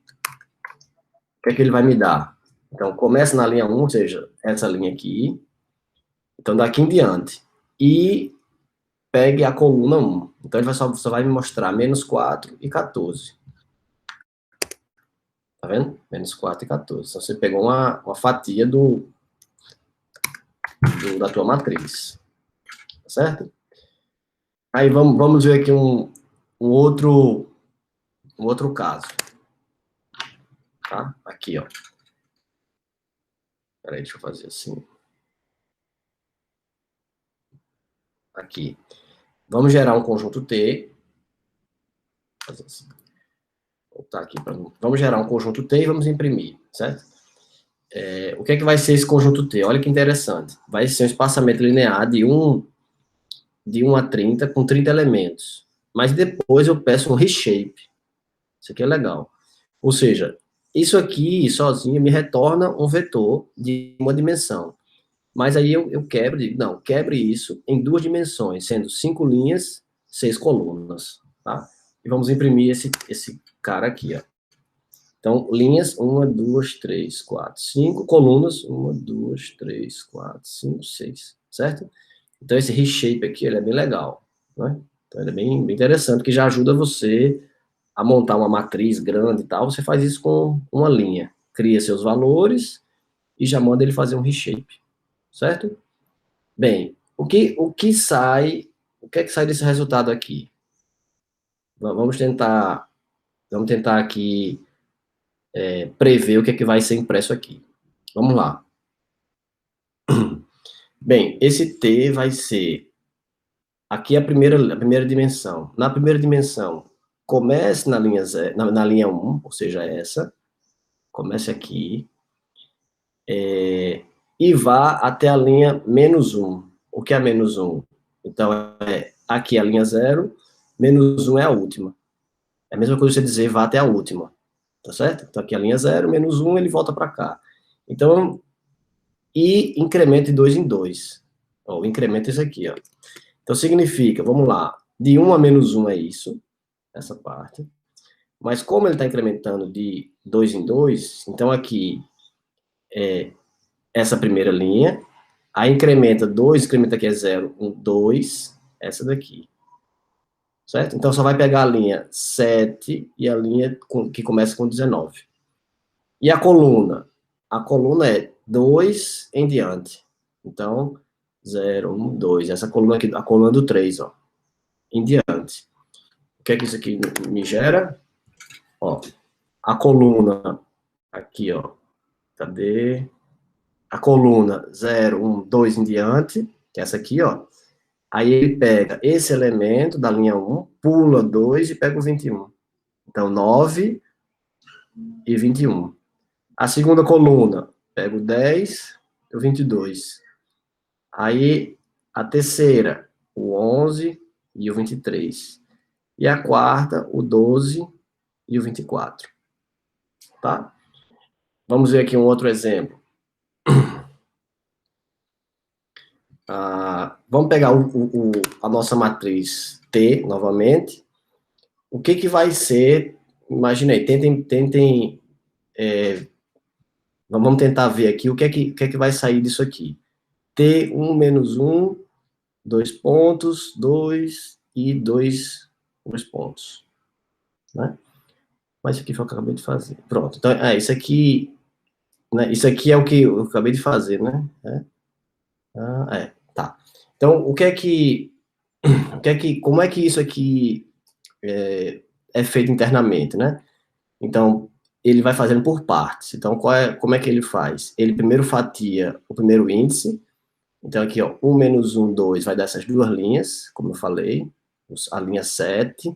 que é que ele vai me dar? Então, começa na linha 1, ou seja, essa linha aqui, então daqui em diante, e pegue a coluna 1. Então, ele só vai me mostrar menos 4 e 14. Tá vendo? Menos 4 e 14. Então, você pegou uma fatia da tua matriz. Tá certo? Aí, vamos ver aqui um outro caso. Tá? Aqui, ó. Peraí, deixa eu fazer assim. Aqui. Vamos gerar um conjunto T. Fazer assim. Voltar aqui para. Vamos gerar um conjunto T e vamos imprimir, certo? O que é que vai ser esse conjunto T? Olha que interessante. Vai ser um espaçamento linear de 1 a 30 com 30 elementos. Mas depois eu peço um reshape. Isso aqui é legal. Ou seja, isso aqui sozinho me retorna um vetor de uma dimensão. Mas aí eu quebro, não, quebre isso em 2 dimensões, sendo 5 linhas, 6 colunas, tá? E vamos imprimir esse cara aqui, ó. Então, linhas, 1, 2, 3, 4, 5, colunas, 1, 2, 3, 4, 5, 6, certo? Então, esse reshape aqui, ele é bem legal, né? Então, ele é bem interessante, que já ajuda você a montar uma matriz grande e tal, você faz isso com uma linha, cria seus valores e já manda ele fazer um reshape, certo? Bem, o que é que sai desse resultado aqui? Vamos tentar aqui prever o que é que vai ser impresso aqui. Vamos lá. Bem, esse T vai ser aqui a primeira dimensão. Na primeira dimensão, comece na linha 0, na linha 1, ou seja, essa. Comece aqui. E vá até a linha menos 1. O que é menos 1? Então, aqui a linha 0, menos 1 é a última. É a mesma coisa você dizer vá até a última, tá certo? Então, aqui a linha 0, menos 1, ele volta para cá. Então, e incremento de 2 em 2. Ó, o incremento é esse aqui, ó. Então, significa, vamos lá, de 1 a menos 1 é isso, essa parte. Mas como ele está incrementando de 2 em 2, então aqui é essa primeira linha, aí incrementa 2, incrementa aqui é 0, 1, 2, essa daqui. Certo? Então, só vai pegar a linha 7 e a linha que começa com 19. E a coluna? A coluna é 2 em diante. Então, 0, 1, 2. Essa coluna aqui, a coluna do 3, ó. Em diante. O que é que isso aqui me gera? Ó, a coluna aqui, ó. Cadê? A coluna 0, 1, 2 em diante, que é essa aqui, ó. Aí ele pega esse elemento da linha 1, pula 2 e pega o 21. Então, 9 e 21. A segunda coluna, pega o 10 e o 22. Aí, a terceira, o 11 e o 23. E a quarta, o 12 e o 24. Tá? Vamos ver aqui um outro exemplo. Vamos pegar a nossa matriz T, novamente. O que vai ser... Imaginei, tentem vamos tentar ver aqui o que é que vai sair disso aqui. T1 menos 1, 2 pontos, 2 e 2 pontos. Né? Mas isso aqui foi o que eu acabei de fazer. Pronto. Então, isso aqui... Né, isso aqui é o que eu acabei de fazer, né? Tá. Então, como é que isso aqui é feito internamente, né? Então, ele vai fazendo por partes. Então, como é que ele faz? Ele primeiro fatia o primeiro índice. Então, aqui, ó, 1 menos 1, 2, vai dar essas duas linhas, como eu falei. A linha 7,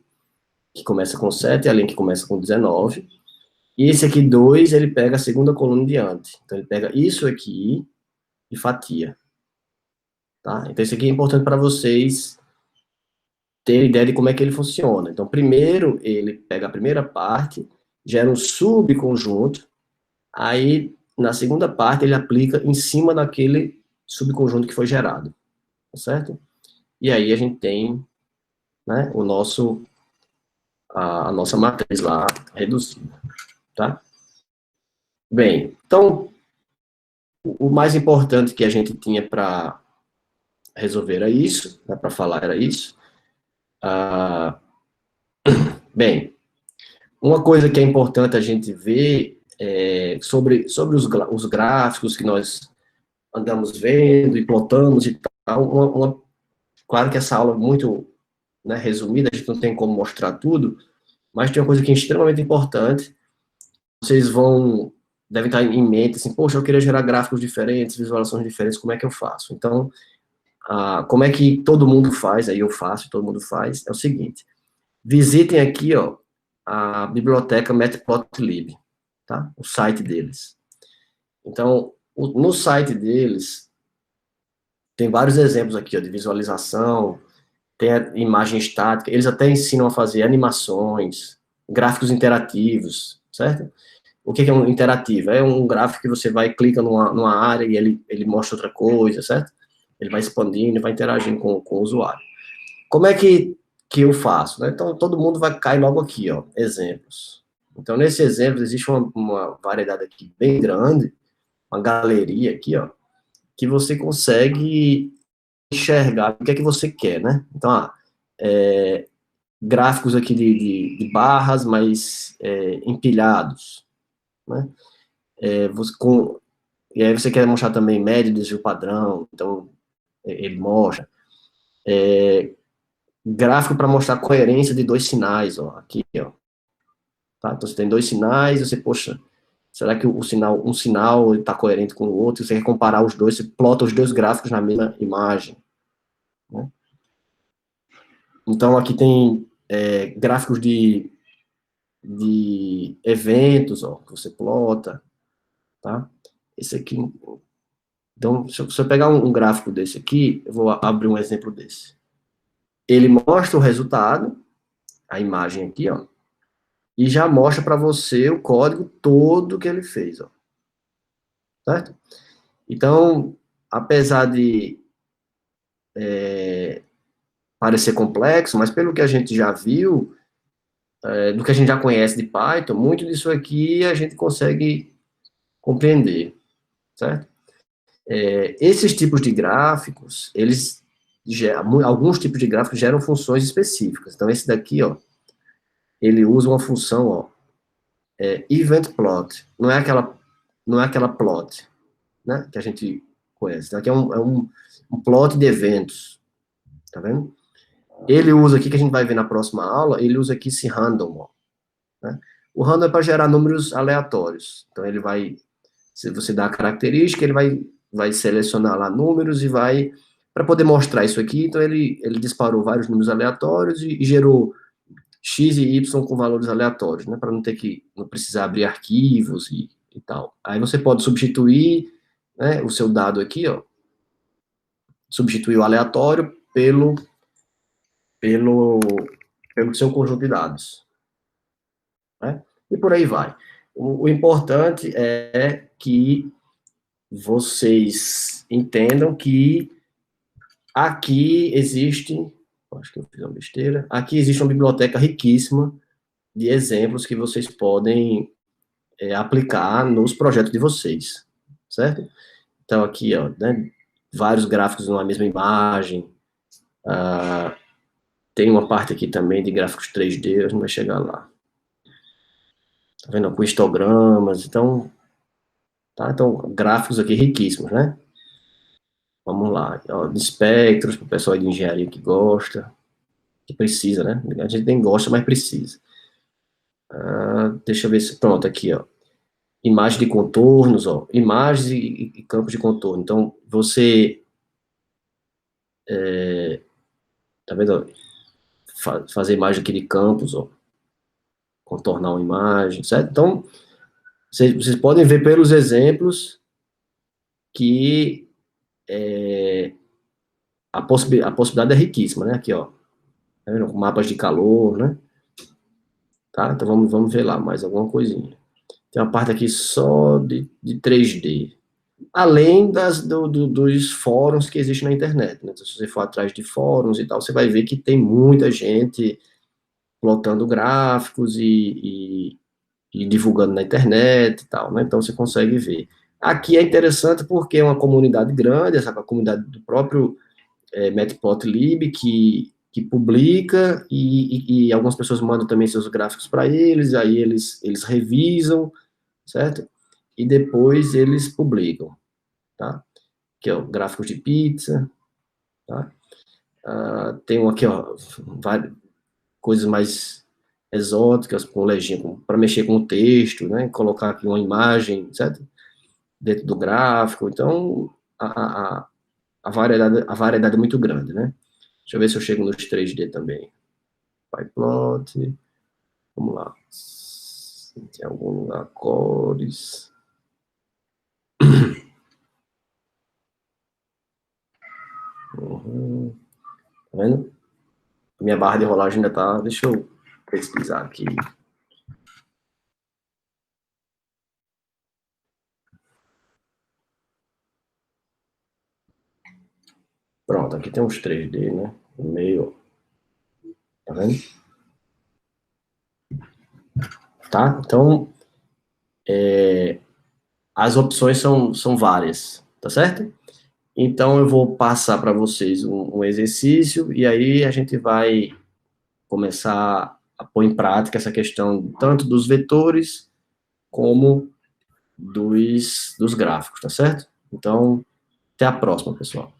que começa com 7, e a linha que começa com 19. E esse aqui, 2, ele pega a segunda coluna diante. Então, ele pega isso aqui e fatia. Tá? Então, isso aqui é importante para vocês terem ideia de como é que ele funciona. Então, primeiro, ele pega a primeira parte, gera um subconjunto, aí, na segunda parte, ele aplica em cima daquele subconjunto que foi gerado, tá certo? E aí a gente tem, né, a nossa matriz lá reduzida, tá? Bem, então, o mais importante que a gente tinha para resolver era isso, né, para falar era isso. Bem, uma coisa que é importante a gente ver sobre os gráficos que nós andamos vendo e plotamos e tal, claro que essa aula é muito, né, resumida, a gente não tem como mostrar tudo, mas tem uma coisa que é extremamente importante, vocês devem estar em mente, assim, poxa, eu queria gerar gráficos diferentes, visualizações diferentes, como é que eu faço? Então, como é que todo mundo faz, aí eu faço, todo mundo faz, é o seguinte, visitem aqui, ó, a biblioteca Matplotlib, tá? O site deles. Então, no site deles, tem vários exemplos aqui, ó, de visualização, tem a imagem estática, eles até ensinam a fazer animações, gráficos interativos, certo? O que é um interativo? É um gráfico que você vai, clica numa área e ele mostra outra coisa, certo? Ele vai expandindo, vai interagindo com o usuário. Como é que eu faço? Né? Então, todo mundo vai cair logo aqui, ó, exemplos. Então, nesse exemplo, existe uma variedade aqui bem grande, uma galeria aqui, ó, que você consegue enxergar o que é que você quer, né? Então, gráficos aqui de barras, mas empilhados, né? E aí você quer mostrar também média, desvio padrão, então ele mostra. Gráfico para mostrar coerência de dois sinais, ó, aqui, ó. Tá? Então você tem dois sinais, você, poxa, será que um sinal está coerente com o outro? Você quer comparar os dois, você plota os dois gráficos na mesma imagem. Né? Então aqui tem gráficos de eventos, ó, que você plota, tá? Esse aqui. Então, se eu pegar um gráfico desse aqui, eu vou abrir um exemplo desse. Ele mostra o resultado, a imagem aqui, ó. e já mostra para você o código todo que ele fez, ó. Certo? Então, apesar de parecer complexo, mas pelo que a gente já viu, do que a gente já conhece de Python, muito disso aqui a gente consegue compreender, certo? Esses tipos de gráficos, alguns tipos de gráficos geram funções específicas. Então, esse daqui, ó, ele usa uma função, ó, event plot. Não é aquela plot, né, que a gente conhece. Então, aqui é um plot de eventos, tá vendo? Ele usa aqui, que a gente vai ver na próxima aula, ele usa aqui esse random, ó, né? O random é para gerar números aleatórios. Então, ele vai, se você dá a característica, ele vai selecionar lá números e vai, para poder mostrar isso aqui, então ele disparou vários números aleatórios e gerou x e y com valores aleatórios, né, para não precisar abrir arquivos e tal. Aí você pode substituir, né, o seu dado aqui, ó, substituir o aleatório pelo seu conjunto de dados, né, e por aí vai. O importante é que vocês entendam que aqui existe, acho que eu fiz uma besteira, aqui existe uma biblioteca riquíssima de exemplos que vocês podem aplicar nos projetos de vocês, certo? Então, aqui, ó, né, vários gráficos numa mesma imagem, tem uma parte aqui também de gráficos 3D, a gente vai chegar lá. Tá vendo? Com histogramas, então, tá? Então, gráficos aqui riquíssimos, né? Vamos lá, ó, de espectros, para o pessoal de engenharia que gosta, que precisa, né? A gente nem gosta, mas precisa. Deixa eu ver se, pronto, aqui, ó. Imagem de contornos, ó, imagens e campos de contorno. Então, você, tá vendo? Fazer imagem aqui de campos, ó, contornar uma imagem, certo? Então, vocês podem ver pelos exemplos que a possibilidade é riquíssima, né? Aqui, ó, tá vendo? Mapas de calor, né? Tá? Então, vamos ver lá mais alguma coisinha. Tem uma parte aqui só de 3D. Além dos fóruns que existem na internet, né? Então, se você for atrás de fóruns e tal, você vai ver que tem muita gente plotando gráficos e divulgando na internet e tal, né? Então, você consegue ver. Aqui é interessante porque é uma comunidade grande, essa comunidade do próprio Matplotlib, que publica, e algumas pessoas mandam também seus gráficos para eles, aí eles revisam, certo? E depois eles publicam, tá? Aqui, ó, gráficos de pizza, tá? Tem um aqui, ó, várias coisas mais exóticas, com legenda, para mexer com o texto, né? Colocar aqui uma imagem, certo? Dentro do gráfico. Então, a variedade é muito grande, né? Deixa eu ver se eu chego nos 3D também. PyPlot, vamos lá. Tem algum lugar, cores. Uhum. Tá vendo? Minha barra de rolagem ainda tá. Deixa eu pesquisar aqui. Pronto, aqui tem uns 3D, né? No meio. Tá vendo? Tá? Então, as opções são várias, tá certo? Então, eu vou passar para vocês um exercício e aí a gente vai começar a pôr em prática essa questão tanto dos vetores como dos gráficos, tá certo? Então, até a próxima, pessoal.